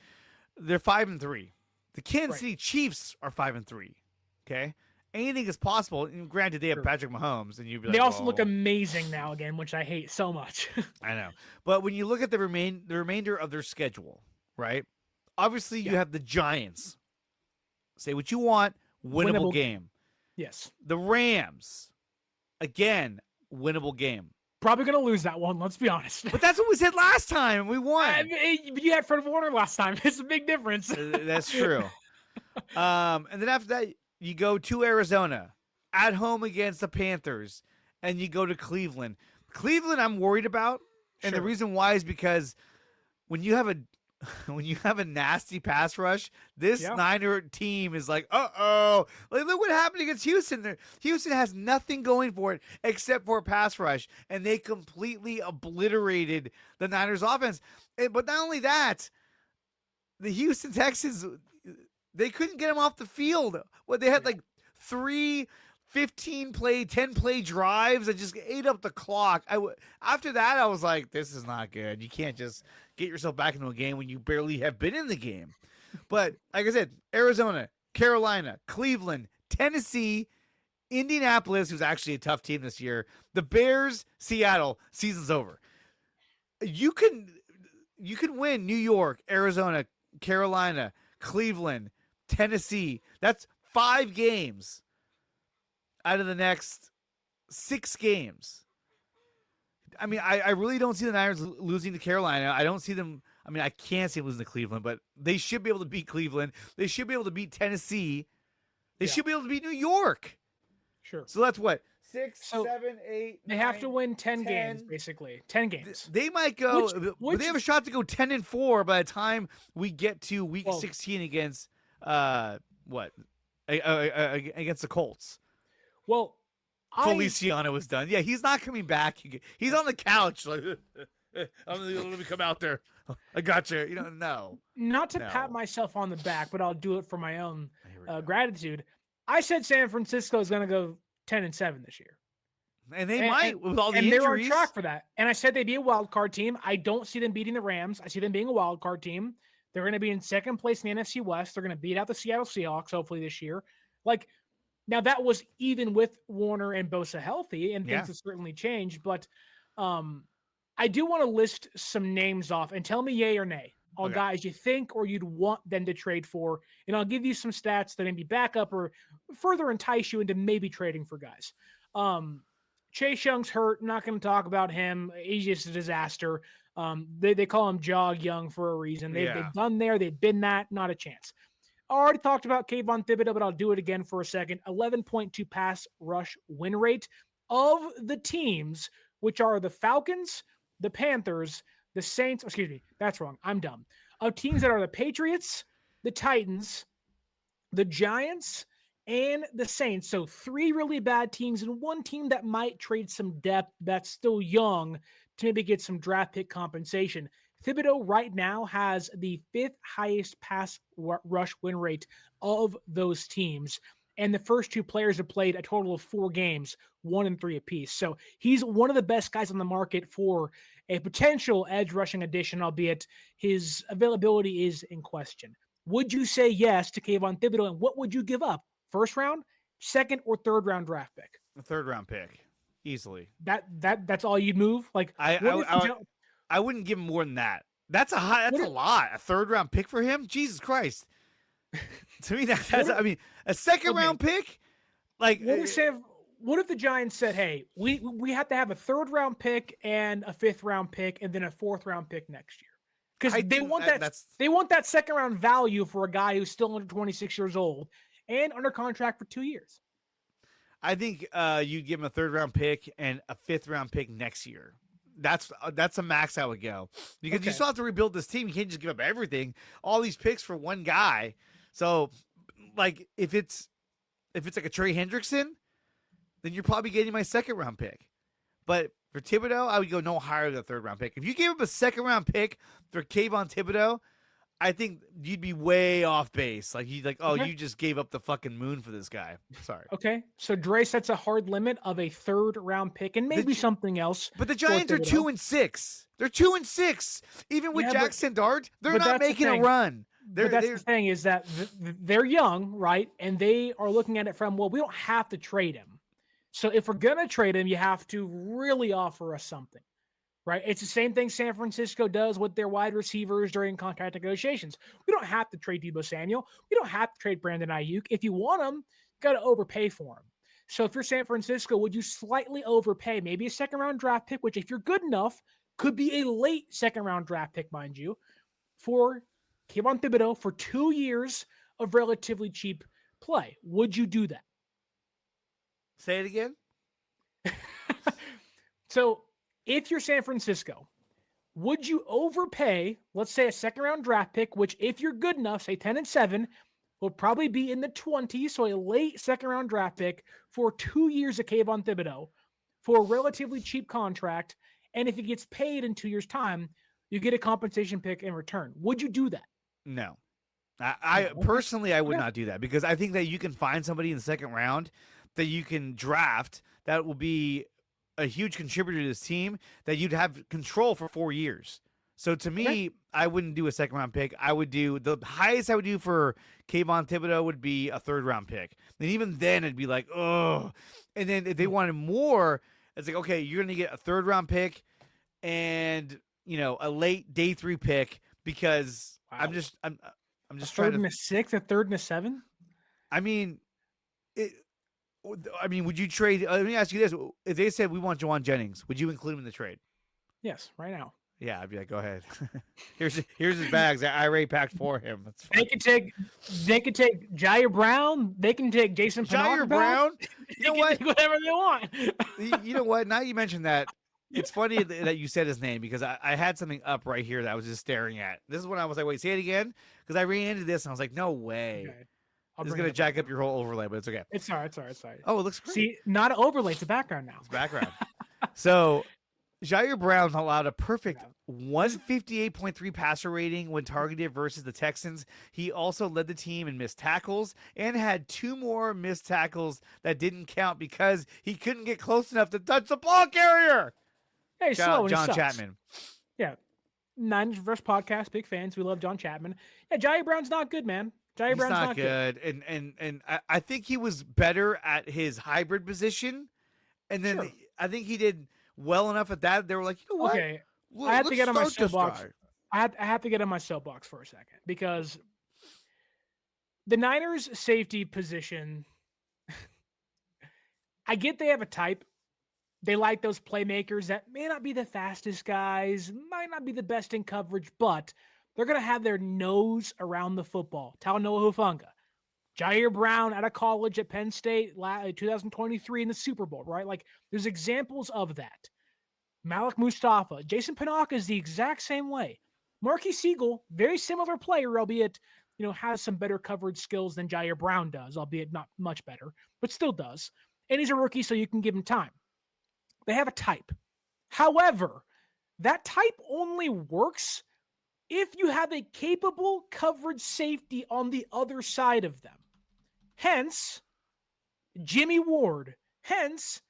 they're 5-3. The Kansas City Chiefs are 5-3. Okay. Anything is possible. And granted, they have Patrick Mahomes, and you'd be like, they also look amazing now again, which I hate so much. I know, but when you look at the remainder of their schedule, right? Obviously, you have the Giants. Say what you want, winnable game. Yes. The Rams, again, winnable game. Probably going to lose that one. Let's be honest. But that's what we said last time. We won. You had Fred Warner last time. It's a big difference. That's true. And then after that, you go to Arizona, at home against the Panthers, and you go to Cleveland. Cleveland, I'm worried about, and the reason why is because when you have a nasty pass rush, this Niner team is like, uh-oh. Like, look what happened against Houston. Houston has nothing going for it except for a pass rush, and they completely obliterated the Niners' offense. But not only that, the Houston Texans, they couldn't get them off the field. They had like 3 15-play, 10-play drives that just ate up the clock. After that, I was like, this is not good. You can't just get yourself back into a game when you barely have been in the game. But like I said, Arizona, Carolina, Cleveland, Tennessee, Indianapolis, who's actually a tough team this year, the Bears, Seattle, season's over. You can win New York, Arizona, Carolina, Cleveland, Tennessee. That's 5 games out of the next 6 games. I mean, I really don't see the Niners losing to Carolina. I don't see them. I mean, I can't see them losing to Cleveland, but they should be able to beat Cleveland. They should be able to beat Tennessee. They should be able to beat New York. Sure. So that's what 6, So 7, 8. They 9, have to win 10 10. games, basically. 10 games. They might go. Which they have a shot to go 10-4 by the time we get to Week 16 against what? Against the Colts. Well, Feliciano was done. Yeah, he's not coming back. He's on the couch. Like, let me come out there. I got you. You know, no. Not to pat myself on the back, but I'll do it for my own gratitude. I said San Francisco is going to go 10-7 this year. And they might with all the injuries. And they're on track for that. And I said they'd be a wild card team. I don't see them beating the Rams. I see them being a wild card team. They're going to be in second place in the NFC West. They're going to beat out the Seattle Seahawks, hopefully, this year. Like, now that was even with Warner and Bosa healthy, and things have certainly changed. But I do want to list some names off and tell me yay or nay on guys you think or you'd want them to trade for. And I'll give you some stats that maybe back up or further entice you into maybe trading for guys. Chase Young's hurt. Not going to talk about him. He's just a disaster. They call him Jog Young for a reason. They've done there. They've been that. Not a chance. I already talked about Kayvon Thibodeaux, but I'll do it again for a second. 11.2 pass rush win rate of the teams, which are the Falcons, the Panthers, the Saints. Excuse me. That's wrong. I'm dumb. Of teams that are the Patriots, the Titans, the Giants, and the Saints. So 3 really bad teams and 1 team that might trade some depth that's still young to maybe get some draft pick compensation. Thibodeaux right now has the 5th highest pass rush win rate of those teams. And the first 2 players have played a total of 4 games, 1 and 3 apiece. So he's one of the best guys on the market for a potential edge rushing addition, albeit his availability is in question. Would you say yes to Kayvon Thibodeaux, and what would you give up? First round, second, or third round draft pick? A third round pick, easily. That's all you'd move? Like I wouldn't give him more than that. That's a lot. A third round pick for him? Jesus Christ. To me, that's I mean, a second round pick? Like what if the Giants said, hey, we have to have a third round pick and a 5th round pick and then a 4th round pick next year? Because they want that second round value for a guy who's still under 26 years old and under contract for 2 years. I think you'd give him a 3rd round pick and a 5th round pick next year. That's a max I would go, because you still have to rebuild this team. You can't just give up everything, all these picks for one guy. So, like, if it's like a Trey Hendrickson, then you're probably getting my 2nd round pick. But for Thibodeaux, I would go no higher than a 3rd round pick. If you gave up a 2nd round pick for Kayvon Thibodeaux, I think you'd be way off base. Like, you just gave up the fucking moon for this guy. Sorry. Okay. So Dre sets a hard limit of a 3rd round pick and maybe something else. But the Giants are 2-6. They're 2-6. Even with Jackson Dart, they're not making a run. But that's the thing, is that they're young, right? And they are looking at it from, well, we don't have to trade him. So if we're going to trade him, you have to really offer us something. Right? It's the same thing San Francisco does with their wide receivers during contract negotiations. We don't have to trade Deebo Samuel. We don't have to trade Brandon Ayuk. If you want him, you got to overpay for him. So if you're San Francisco, would you slightly overpay, maybe a 2nd round draft pick, which if you're good enough, could be a late 2nd round draft pick, mind you, for Kayvon Thibodeaux for 2 years of relatively cheap play? Would you do that? Say it again. So if you're San Francisco, would you overpay, let's say a 2nd round draft pick, which if you're good enough, say 10-7, will probably be in the 20s, so a late 2nd round draft pick for 2 years of Kayvon Thibodeaux for a relatively cheap contract, and if he gets paid in 2 years' time, you get a compensation pick in return. Would you do that? No. I personally, I would not do that, because I think that you can find somebody in the 2nd round that you can draft that will be a huge contributor to this team that you'd have control for 4 years. So to me, I wouldn't do a 2nd round pick. I would do the highest I would do for Kayvon Thibodeaux would be a 3rd round pick. And even then it'd be like, oh, and then if they wanted more, it's like, okay, you're going to get a 3rd round pick and, a late day 3 pick, because I'm just trying to. 3rd and a 6th, a 3rd and a 7. Would you trade? Let me ask you this: if they said we want Jauan Jennings, would you include him in the trade? Yes, right now. Yeah, I'd be like, go ahead. here's his bags. I already packed for him. That's fine. They could take Jair Brown. They can take Jason Jair Pinnock back. Brown. You know what? Whatever they want. You know what? Now you mentioned that. It's funny that you said his name because I had something up right here that I was just staring at. This is when I was like, wait, say it again? Because I ran into this and I was like, no way. Okay. This is going to jack up your whole overlay, but it's okay. It's sorry. Oh, it looks great. See, not an overlay. It's a background now. It's background. So Jair Brown allowed a perfect 158.3 passer rating when targeted versus the Texans. He also led the team in missed tackles and had 2 more missed tackles that didn't count because he couldn't get close enough to touch the ball carrier. Hey, slow John Chapman. Yeah. Niners Reverse Podcast, big fans. We love John Chapman. Yeah, Jair Brown's not good, man. Jair Brown's not good. And I think he was better at his hybrid position. And then I think he did well enough at that. They were like, you know what? Okay. I have to get on my soapbox. I have to get on my soapbox for a second because the Niners safety position, I get they have a type. They like those playmakers that may not be the fastest guys, might not be the best in coverage, but they're going to have their nose around the football. Talanoa Hufanga, Jair Brown out of college at Penn State, 2023 in the Super Bowl, right? Like, there's examples of that. Malik Mustafa, Jason Pinnock is the exact same way. Marquis Siegel, very similar player, albeit, has some better coverage skills than Jair Brown does, albeit not much better, but still does. And he's a rookie, so you can give him time. They have a type. However, that type only works if you have a capable coverage safety on the other side of them. Hence, Jimmy Ward. Hence,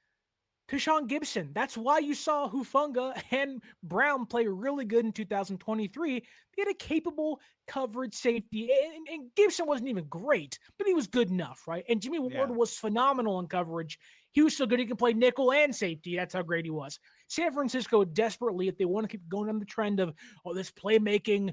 Tashawn Gibson. That's why you saw Hufanga and Brown play really good in 2023. They had a capable coverage safety. And Gibson wasn't even great, but he was good enough, right? And Jimmy Ward was phenomenal in coverage. He was so good he could play nickel and safety. That's how great he was. San Francisco desperately, if they want to keep going on the trend of this playmaking,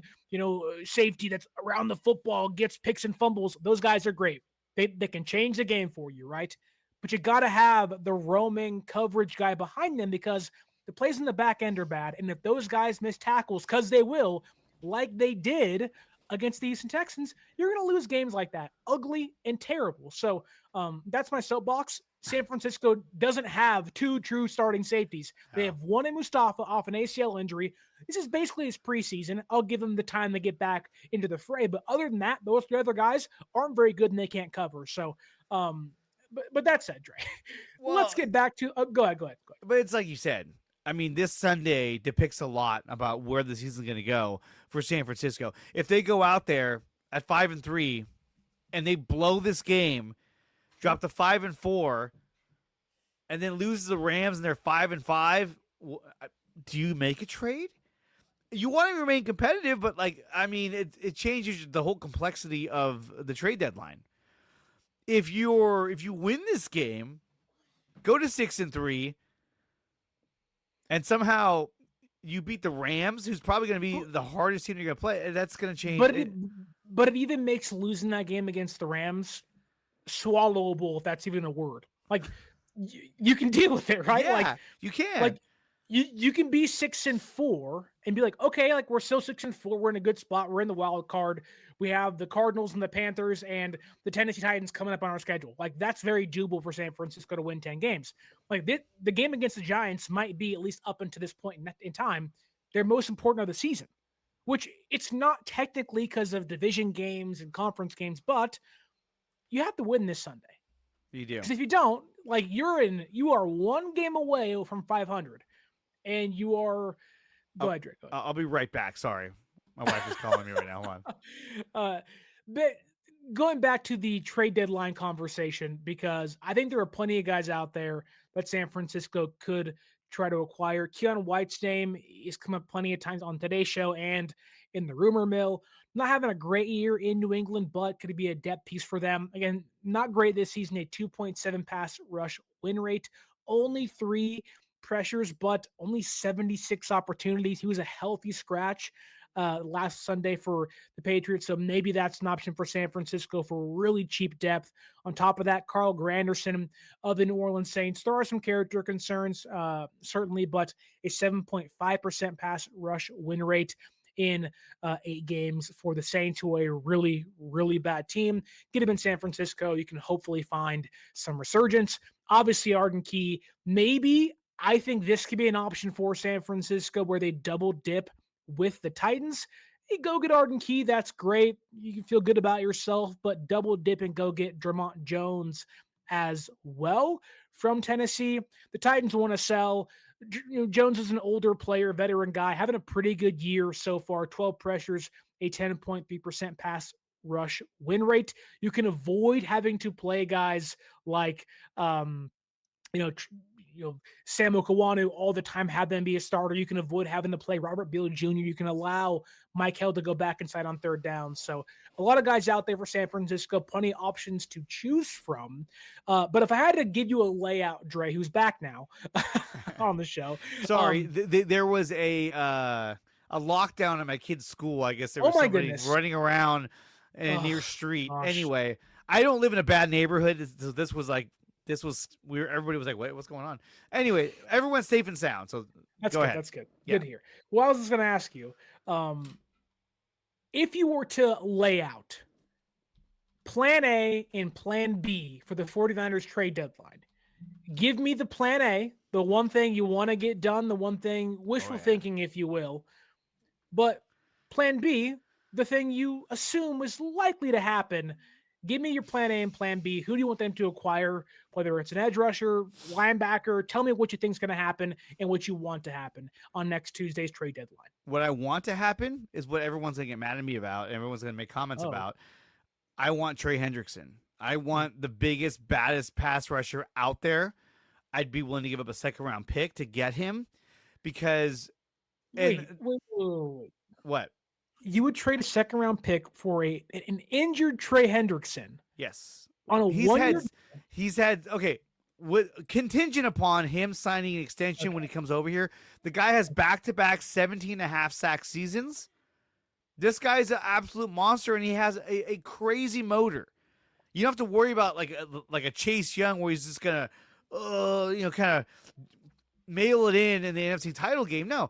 safety that's around the football, gets picks and fumbles, those guys are great. They can change the game for you, right? But you got to have the roaming coverage guy behind them because the plays in the back end are bad. And if those guys miss tackles, because they will, like they did against the Houston Texans, you're going to lose games like that. Ugly and terrible. So that's my soapbox. San Francisco doesn't have 2 true starting safeties. They have one in Mustafa off an ACL injury. This is basically his preseason. I'll give him the time to get back into the fray. But other than that, those 3 other guys aren't very good and they can't cover. So, but that said, Dre, let's get back to go ahead. But it's like you said. I mean, this Sunday depicts a lot about where the season's going to go for San Francisco. If they go out there at 5-3 and they blow this game, drop to 5-4, and then lose the Rams and they're 5-5, do you make a trade? You want to remain competitive, but it changes the whole complexity of the trade deadline. If you win this game, go to 6-3, and somehow you beat the Rams, who's probably going to be the hardest team you're going to play, that's going to change. But it even makes losing that game against the Rams swallowable, if that's even a word. Like, you can deal with it, right? Yeah, like you can. Like, you can be 6-4 and be like, okay, like we're still 6-4. We're in a good spot. We're in the wild card. We have the Cardinals and the Panthers and the Tennessee Titans coming up on our schedule. Like, that's very doable for San Francisco to win 10 games. Like, the game against the Giants might be, at least up until this point in time, their most important of the season, which it's not technically because of division games and conference games, but you have to win this Sunday. You do. Because if you don't, like, you are one game away from 500. And you are. Go ahead, Drake. I'll be right back. Sorry, my wife is calling me right now. Hold on. But going back to the trade deadline conversation, because I think there are plenty of guys out there that San Francisco could try to acquire. Keion White's name is come up plenty of times on today's show and in the rumor mill. Not having a great year in New England, but could be a depth piece for them. Again, not great this season. A 2.7 pass rush win rate, only 3 pressures, but only 76 opportunities. He was a healthy scratch last Sunday for the Patriots. So maybe that's an option for San Francisco for really cheap depth. On top of that, Carl Granderson of the New Orleans Saints. There are some character concerns, certainly, but a 7.5% pass rush win rate in 8 games for the Saints, who are a really, really bad team. Get him in San Francisco. You can hopefully find some resurgence. Obviously, Arden Key, maybe I think this could be an option for San Francisco where they double dip with the Titans. You go get Arden Key, that's great. You can feel good about yourself, but double dip and go get Drummond Jones as well from Tennessee. The Titans want to sell. Jones is an older player, veteran guy, having a pretty good year so far. 12 pressures, a 10.3% pass rush win rate. You can avoid having to play guys like, Samuel Kawanu all the time, have them be a starter. You can avoid having to play Robert Beal Jr. You can allow Mike Hill to go back inside on third down. So a lot of guys out there for San Francisco, plenty of options to choose from. But if I had to give you a layout, Dre, who's back now on the show. Sorry, there was a lockdown at my kid's school. I guess there was somebody running around in a near street. Gosh. Anyway, I don't live in a bad neighborhood. So everybody was like, wait, what's going on? Anyway, everyone's safe and sound. So that's go good. ahead. That's good. Yeah. Good to hear. Well, I was just going to ask you, if you were to lay out plan A and plan B for the 49ers trade deadline, give me the plan A, the one thing you want to get done, the one thing wishful thinking, if you will, but plan B, the thing you assume is likely to happen. Give me your plan A and plan B. Who do you want them to acquire, whether it's an edge rusher, linebacker? Tell me what you think is going to happen and what you want to happen on next Tuesday's trade deadline. What I want to happen is what everyone's going to get mad at me about, and everyone's going to make comments about. I want Trey Hendrickson. I want the biggest, baddest pass rusher out there. I'd be willing to give up a second-round pick to get him because – Wait. What? You would trade a second-round pick for an injured Trey Hendrickson? Yes. On a one-year? He's had contingent upon him signing an extension when he comes over here. The guy has back-to-back 17.5 sack seasons. This guy's an absolute monster, and he has a crazy motor. You don't have to worry about like a Chase Young where he's just gonna, kind of mail it in the NFC title game. No.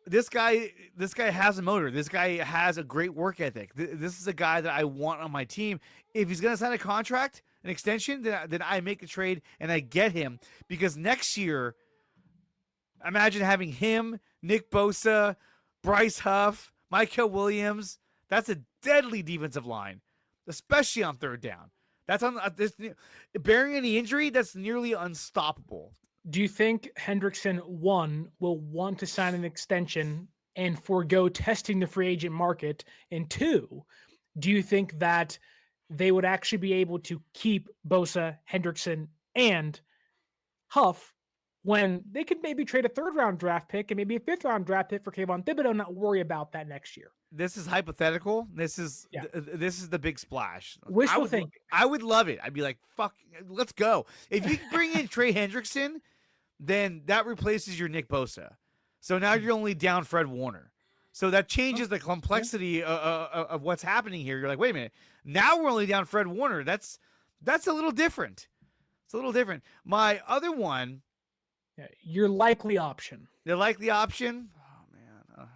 This guy has a motor. This guy has a great work ethic. This is a guy that I want on my team. If he's going to sign a contract, an extension, then I make a trade and I get him. Because next year, imagine having him, Nick Bosa, Bryce Huff, Michael Williams. That's a deadly defensive line, especially on third down. That's on bearing any injury, that's nearly unstoppable. Do you think Hendrickson, one, will want to sign an extension and forego testing the free agent market? And two, do you think that they would actually be able to keep Bosa, Hendrickson, and Huff when they could maybe trade a third-round draft pick and maybe a fifth-round draft pick for Kayvon Thibodeaux and not worry about that next year? This is hypothetical. This is the big splash. Wishful thinking. I would love it. I'd be like, fuck, let's go. If you bring in Trey Hendrickson, then that replaces your Nick Bosa. So now you're only down Fred Warner. So that changes the complexity of what's happening here. You're like, wait a minute. Now we're only down Fred Warner. That's a little different. It's a little different. My other one. Your likely option. The likely option? Oh, man.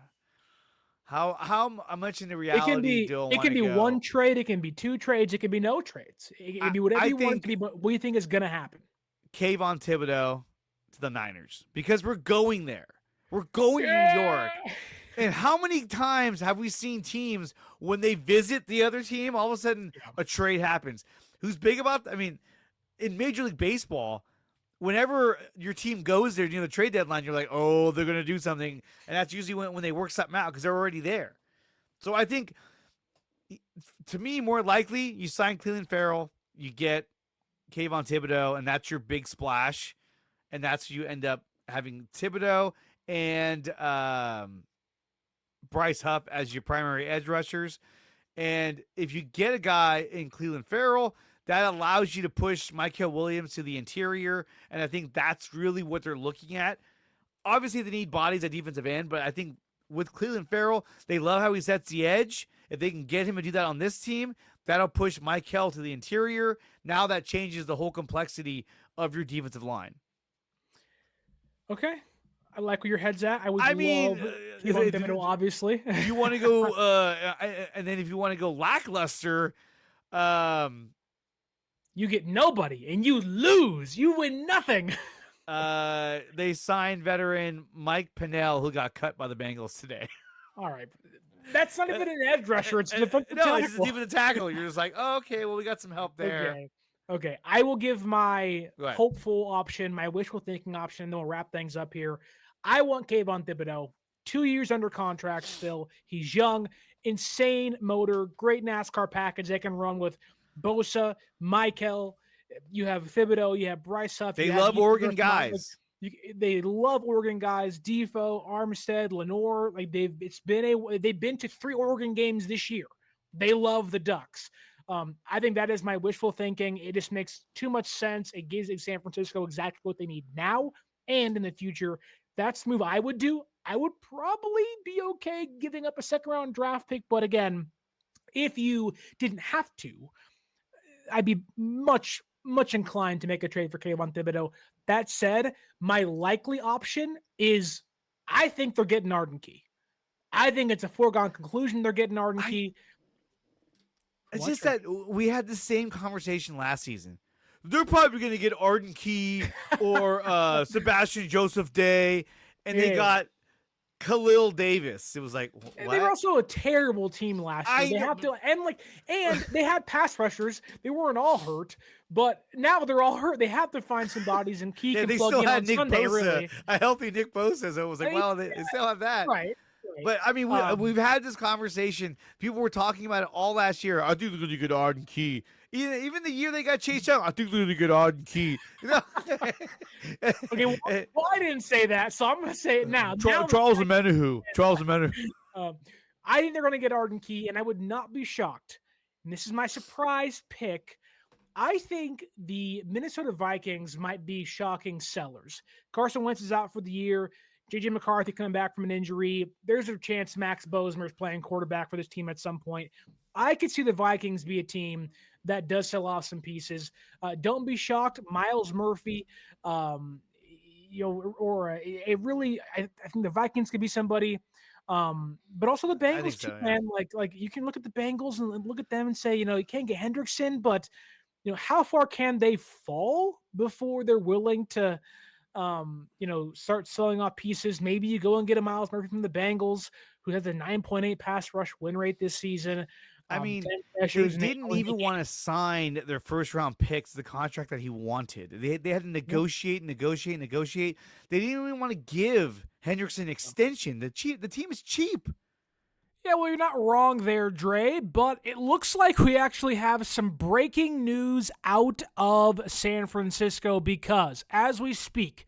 How much in the reality do I want to go? It can be one trade. It can be two trades. It can be no trades. It can be whatever you want it to be. But what do you think is going to happen? Kayvon Thibodeaux to the Niners, because we're going there. We're going to New York. And how many times have we seen teams when they visit the other team, all of a sudden a trade happens? Who's big about in Major League Baseball, whenever your team goes there during the trade deadline, you're like, oh, they're going to do something. And that's usually when they work something out because they're already there. So I think, to me, more likely, you sign Clelin Ferrell, you get Kayvon Thibodeaux, and that's your big splash. And that's you end up having Thibodeaux and Bryce Huff as your primary edge rushers. And if you get a guy in Clelin Ferrell, that allows you to push Michael Williams to the interior. And I think that's really what they're looking at. Obviously, they need bodies at defensive end, but I think with Cleveland Farrell. They love how he sets the edge. If they can get him to do that on this team, that'll push Michael to the interior. Now that changes the whole complexity of your defensive line. Okay. I like where your head's at. I would I mean, love Kayvon Thibodeaux, obviously. You want to go, and then if you want to go lackluster, you get nobody and you lose. You win nothing. They signed veteran Mike Pennell, who got cut by the Bengals today. All right. That's not even an edge rusher. It's a defensive no, tackle. it's just even a tackle. You're just like, oh, okay, well, we got some help there. Okay. I will give my hopeful option, my wishful thinking option, and then we'll wrap things up here. I want Kayvon Thibodeaux. 2 years under contract still. He's young, insane motor, great NASCAR package they can run with Bosa, Michael. You have Thibodeaux, you have Bryce Huff. They love Oregon guys. They love Oregon guys. Defoe, Armstead, Lenore. Like they've been to 3 Oregon games this year. They love the Ducks. I think that is my wishful thinking. It just makes too much sense. It gives San Francisco exactly what they need now and in the future. That's the move I would do. I would probably be okay giving up a second-round draft pick, but again, if you didn't have to, I'd be much inclined to make a trade for Kayvon Thibodeaux. That said, my likely option is I think they're getting Arden Key. I think it's a foregone conclusion they're getting Arden Key. It's just that we had the same conversation last season. They're probably going to get Arden Key or Sebastian Joseph Day, and they got Khalil Davis. It was like, what? They were also a terrible team last year. And they had pass rushers. They weren't all hurt, but now they're all hurt. They have to find some bodies, and Key can plug in on Sunday. Really, a healthy Nick Bosa. So it was like, wow, they still have that. Right. But I mean, we've had this conversation. People were talking about it all last year. I think they're going to get Arden Key. Even the year they got Chase Young, I think they're going to get Arden Key. Okay, well, I didn't say that, so I'm going to say it now. Charles Omenihu. I think they're going to get Arden Key, and I would not be shocked. And this is my surprise pick. I think the Minnesota Vikings might be shocking sellers. Carson Wentz is out for the year. J.J. McCarthy coming back from an injury. There's a chance Max Bozemer is playing quarterback for this team at some point. I could see the Vikings be a team that does sell off some pieces. Don't be shocked. Miles Murphy, I think the Vikings could be somebody. But also the Bengals too, man. Like you can look at the Bengals and look at them and say, you can't get Hendrickson, but how far can they fall before they're willing to start selling off pieces? Maybe you go and get a Miles Murphy from the Bengals, who has a 9.8 pass rush win rate this season. I mean, they didn't even want to sign their first round picks, the contract that he wanted. They had to negotiate. They didn't even want to give Hendrickson an extension. The team is cheap. Yeah, well, you're not wrong there, Dre, but it looks like we actually have some breaking news out of San Francisco because, as we speak,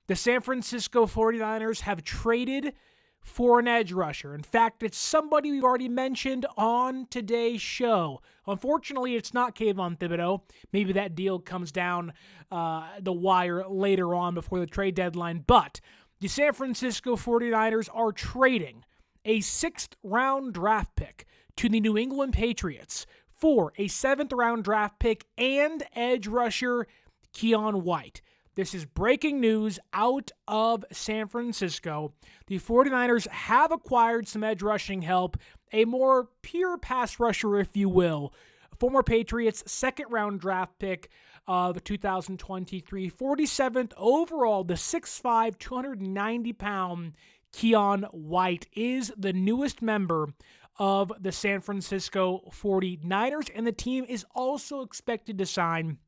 the San Francisco 49ers have traded for an edge rusher. In fact, it's somebody we've already mentioned on today's show. Unfortunately, it's not Kayvon Thibodeaux. Maybe that deal comes down the wire later on before the trade deadline, but the San Francisco 49ers are trading a 6th-round draft pick to the New England Patriots for a 7th-round draft pick and edge rusher Keion White. This is breaking news out of San Francisco. The 49ers have acquired some edge rushing help, a more pure pass rusher, if you will. Former Patriots 2nd-round draft pick of 2023, 47th overall, the 6'5", 290-pound Keion White is the newest member of the San Francisco 49ers, and the team is also expected to sign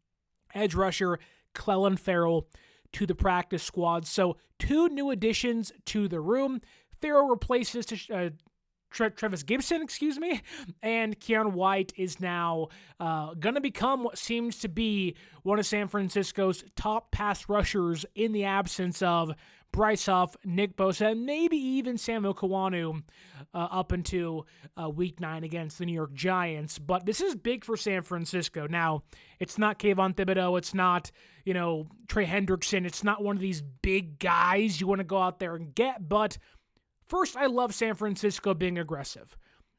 edge rusher Clelin Ferrell to the practice squad. So 2 new additions to the room. Ferrell replaces Trevis Gibson, and Keion White is now going to become what seems to be one of San Francisco's top pass rushers in the absence of Bryce Huff, Nick Bosa, and maybe even Samuel Kawanu up into Week 9 against the New York Giants. But this is big for San Francisco. Now, it's not Kayvon Thibodeaux. It's not, Trey Hendrickson. It's not one of these big guys you want to go out there and get. But First, I love San Francisco being aggressive.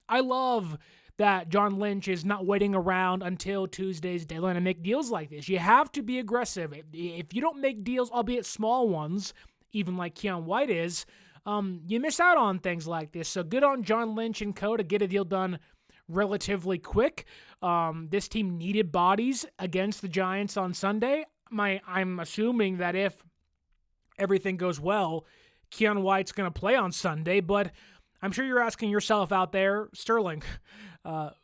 I love that John Lynch is not waiting around until Tuesday's deadline to make deals like this. You have to be aggressive. If you don't make deals, albeit small ones, even like Keion White is, you miss out on things like this. So good on John Lynch and co. to get a deal done relatively quick. This team needed bodies against the Giants on Sunday. I'm assuming that if everything goes well, Keion White's going to play on Sunday, but I'm sure you're asking yourself out there, Sterling,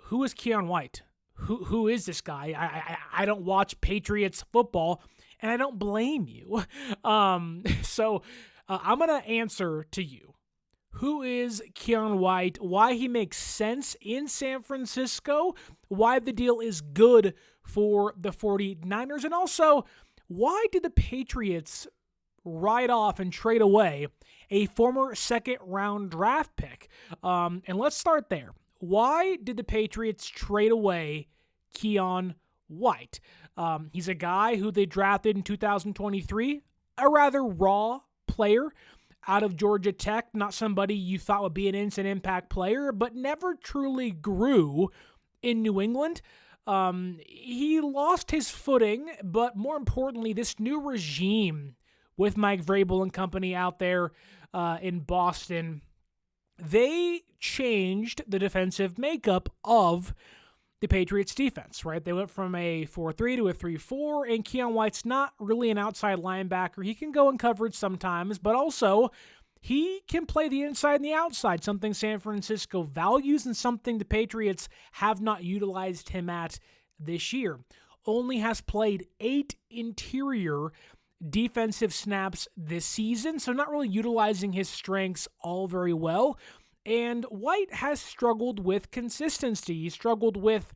who is Keion White? Who is this guy? I don't watch Patriots football, and I don't blame you. So I'm going to answer to you. Who is Keion White? Why he makes sense in San Francisco? Why the deal is good for the 49ers? And also, why did the Patriots write off and trade away a former second-round draft pick? And let's start there. Why did the Patriots trade away Keion White? He's a guy who they drafted in 2023, a rather raw player out of Georgia Tech, not somebody you thought would be an instant impact player, but never truly grew in New England. He lost his footing, but more importantly, this new regime with Mike Vrabel and company out there in Boston, they changed the defensive makeup of the Patriots defense, right? They went from a 4-3 to a 3-4, and Keion White's not really an outside linebacker. He can go in coverage sometimes, but also he can play the inside and the outside, something San Francisco values and something the Patriots have not utilized him at this year. Only has played 8 interior defensive snaps this season, so not really utilizing his strengths all very well. And White has struggled with consistency. He struggled with,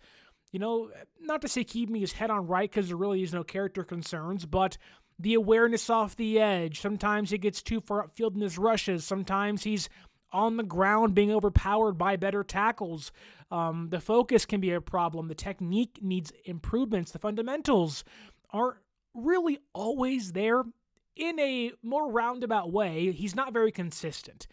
not to say keeping his head on right because there really is no character concerns, but the awareness off the edge. Sometimes he gets too far upfield in his rushes. Sometimes he's on the ground being overpowered by better tackles. The focus can be a problem. The technique needs improvements. The fundamentals aren't really always there. In a more roundabout way, he's not very consistent.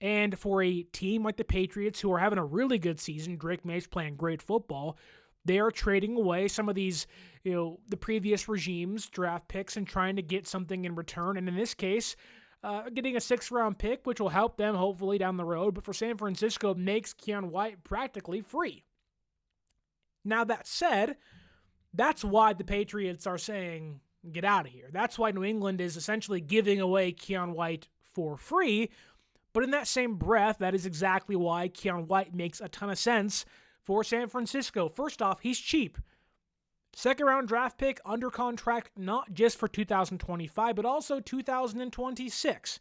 And for a team like the Patriots, who are having a really good season, Drake May's playing great football, they are trading away some of these, the previous regime's draft picks and trying to get something in return. And in this case, getting a 6th-round pick, which will help them hopefully down the road. But for San Francisco, makes Keion White practically free. Now, that said, that's why the Patriots are saying, get out of here. That's why New England is essentially giving away Keion White for free. But in that same breath, that is exactly why Keion White makes a ton of sense for San Francisco. First off, he's cheap. 2nd-round draft pick under contract, not just for 2025, but also 2026.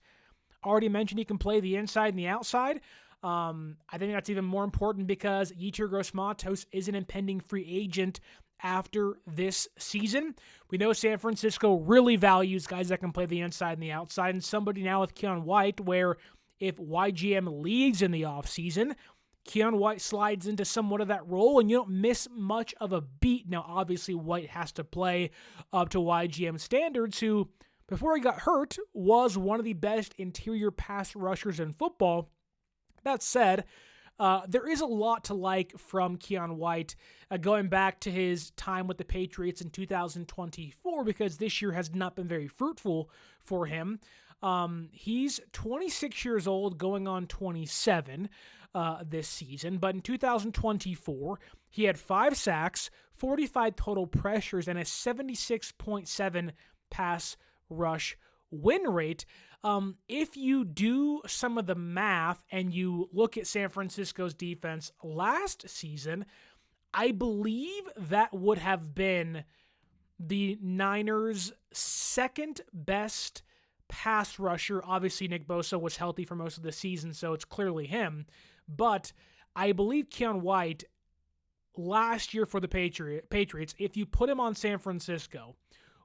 Already mentioned he can play the inside and the outside. I think that's even more important because Yetur Gross-Matos is an impending free agent after this season. We know San Francisco really values guys that can play the inside and the outside, and somebody now with Keion White where if YGM leaves in the offseason, Keion White slides into somewhat of that role, and you don't miss much of a beat. Now, obviously, White has to play up to YGM standards, who, before he got hurt, was one of the best interior pass rushers in football. That said, there is a lot to like from Keion White, going back to his time with the Patriots in 2024, because this year has not been very fruitful for him. He's 26 years old, going on 27 this season, but in 2024, he had 5 sacks, 45 total pressures, and a 76.7 pass rush win rate. If you do some of the math and you look at San Francisco's defense last season, I believe that would have been the Niners' 2nd best pass rusher. Obviously, Nick Bosa was healthy for most of the season, so it's clearly him. But I believe Keion White, last year for the Patriots, if you put him on San Francisco,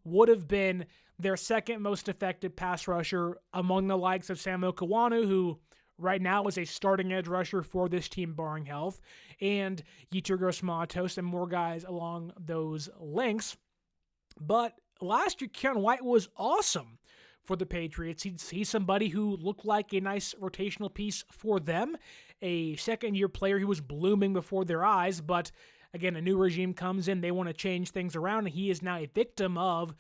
would have been their 2nd most effective pass rusher among the likes of Sam Okawanu, who right now is a starting edge rusher for this team barring health, and Yetur Gross-Matos and more guys along those lengths. But last year, Keion White was awesome for the Patriots. He's somebody who looked like a nice rotational piece for them, a second-year player who was blooming before their eyes, but again, a new regime comes in, they want to change things around, and he is now a victim of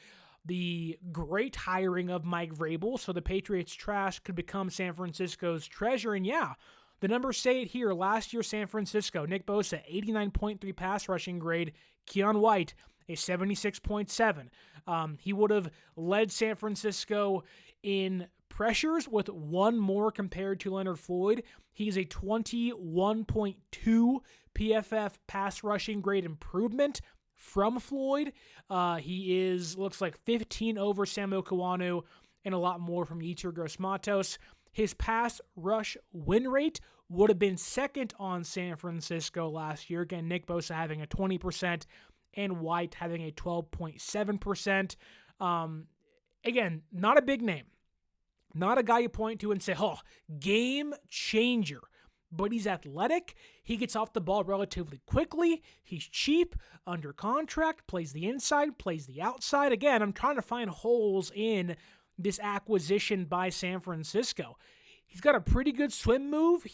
the great hiring of Mike Vrabel, so the Patriots' trash could become San Francisco's treasure, and yeah, the numbers say it here. Last year, San Francisco, Nick Bosa, 89.3 pass rushing grade, Keion White, a 76.7. He would have led San Francisco in pressures with one more compared to Leonard Floyd. He's a 21.2 PFF pass rushing grade improvement from Floyd. He looks like 15 over Samuel Kawanu and a lot more from Yetur Gross-Matos. His pass rush win rate would have been second on San Francisco last year. Again, Nick Bosa having a 20% and White having a 12.7%. Again, not a big name. Not a guy you point to and say, oh, game changer. But he's athletic. He gets off the ball relatively quickly. He's cheap, under contract, plays the inside, plays the outside. Again, I'm trying to find holes in this acquisition by San Francisco. He's got a pretty good swim move.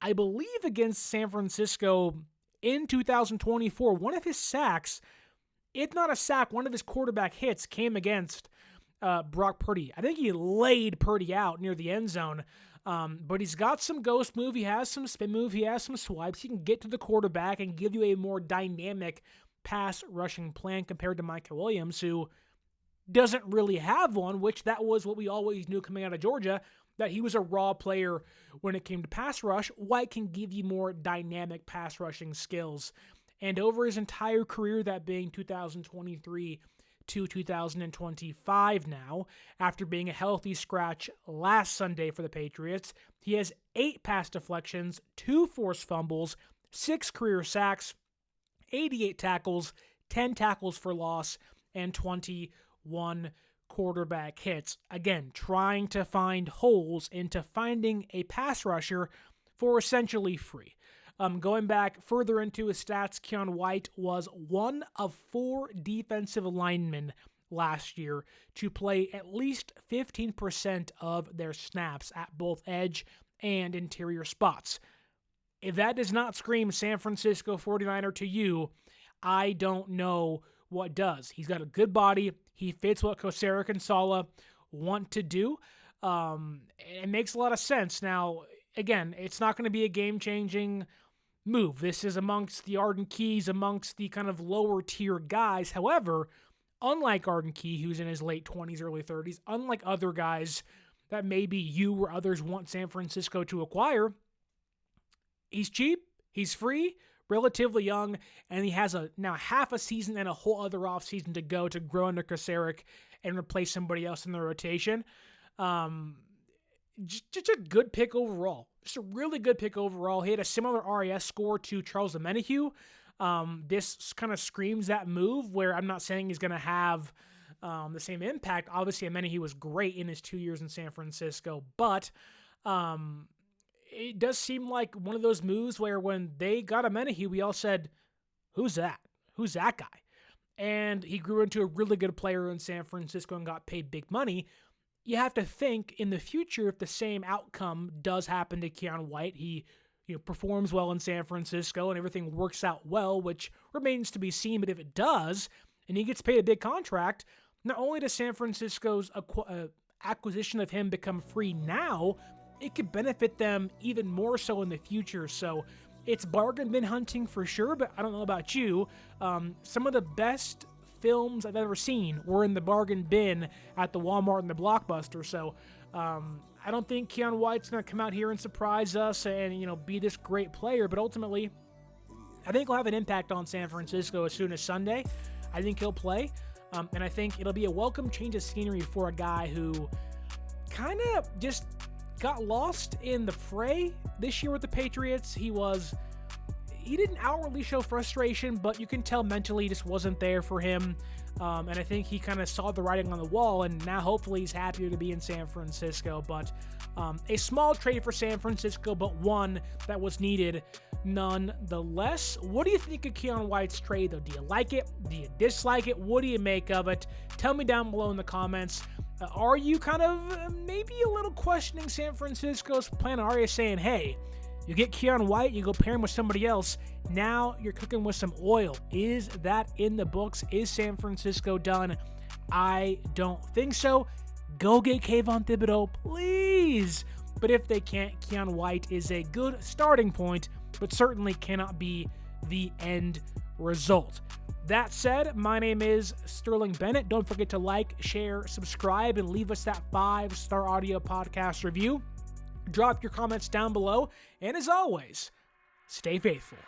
I believe against San Francisco in 2024, one of his sacks, if not a sack, one of his quarterback hits came against Brock Purdy. I think he laid Purdy out near the end zone, but he's got some ghost move. He has some spin move. He has some swipes. He can get to the quarterback and give you a more dynamic pass rushing plan compared to Micah Williams, who doesn't really have one, which that was what we always knew coming out of Georgia, that he was a raw player when it came to pass rush. White can give you more dynamic pass rushing skills. And over his entire career, that being 2023 to 2025 now, after being a healthy scratch last Sunday for the Patriots, he has 8 pass deflections, 2 forced fumbles, 6 career sacks, 88 tackles, 10 tackles for loss, and 21 quarterback hits. Again, trying to find holes into finding a pass rusher for essentially free. Going back further into his stats, Keion White was one of 4 defensive linemen last year to play at least 15% of their snaps at both edge and interior spots. If that does not scream San Francisco 49er to you, I don't know what does. He's got a good body. He fits what Kocurek and Saleh want to do. It makes a lot of sense. Now, again, it's not going to be a game-changing move. This is amongst the Arden Keys, amongst the kind of lower tier guys. However, unlike Arden Key, who's in his late 20s, early 30s, unlike other guys that maybe you or others want San Francisco to acquire, he's cheap, he's free, relatively young, and he has now half a season and a whole other offseason to go to grow under Kocurek and replace somebody else in the rotation. Just a good pick overall. Just a really good pick overall. He had a similar RAS score to Charles Omenihu. This kind of screams that move, where I'm not saying he's going to have the same impact. Obviously, Omenihu was great in his 2 years in San Francisco, but it does seem like one of those moves where when they got Omenihu, we all said, who's that? Who's that guy? And he grew into a really good player in San Francisco and got paid big money. You have to think in the future, if the same outcome does happen to Keion White, he performs well in San Francisco and everything works out well, which remains to be seen. But if it does, and he gets paid a big contract, not only does San Francisco's acquisition of him become free now, it could benefit them even more so in the future. So it's bargain bin hunting for sure, but I don't know about you. Some of the best films I've ever seen were in the bargain bin at the Walmart and the Blockbuster. So I don't think Keion White's going to come out here and surprise us and be this great player, but ultimately I think he'll have an impact on San Francisco as soon as Sunday. I think he'll play, and I think it'll be a welcome change of scenery for a guy who kind of just got lost in the fray this year with the Patriots. He didn't outwardly show frustration, but you can tell mentally just wasn't there for him. And I think he kind of saw the writing on the wall, and now hopefully he's happier to be in San Francisco. But a small trade for San Francisco, but one that was needed nonetheless. What do you think of Keion White's trade, though? Do you like it? Do you dislike it? What do you make of it? Tell me down below in the comments. Are you kind of maybe a little questioning San Francisco's plan? Are you saying, hey, you get Keion White, you go pair him with somebody else, now you're cooking with some oil? Is that in the books? Is San Francisco done? I don't think so. Go get Kayvon Thibodeaux, please. But if they can't, Keion White is a good starting point, but certainly cannot be the end result. That said, my name is Sterling Bennett. Don't forget to like, share, subscribe, and leave us that 5-star audio podcast review. Drop your comments down below, and as always, stay faithful.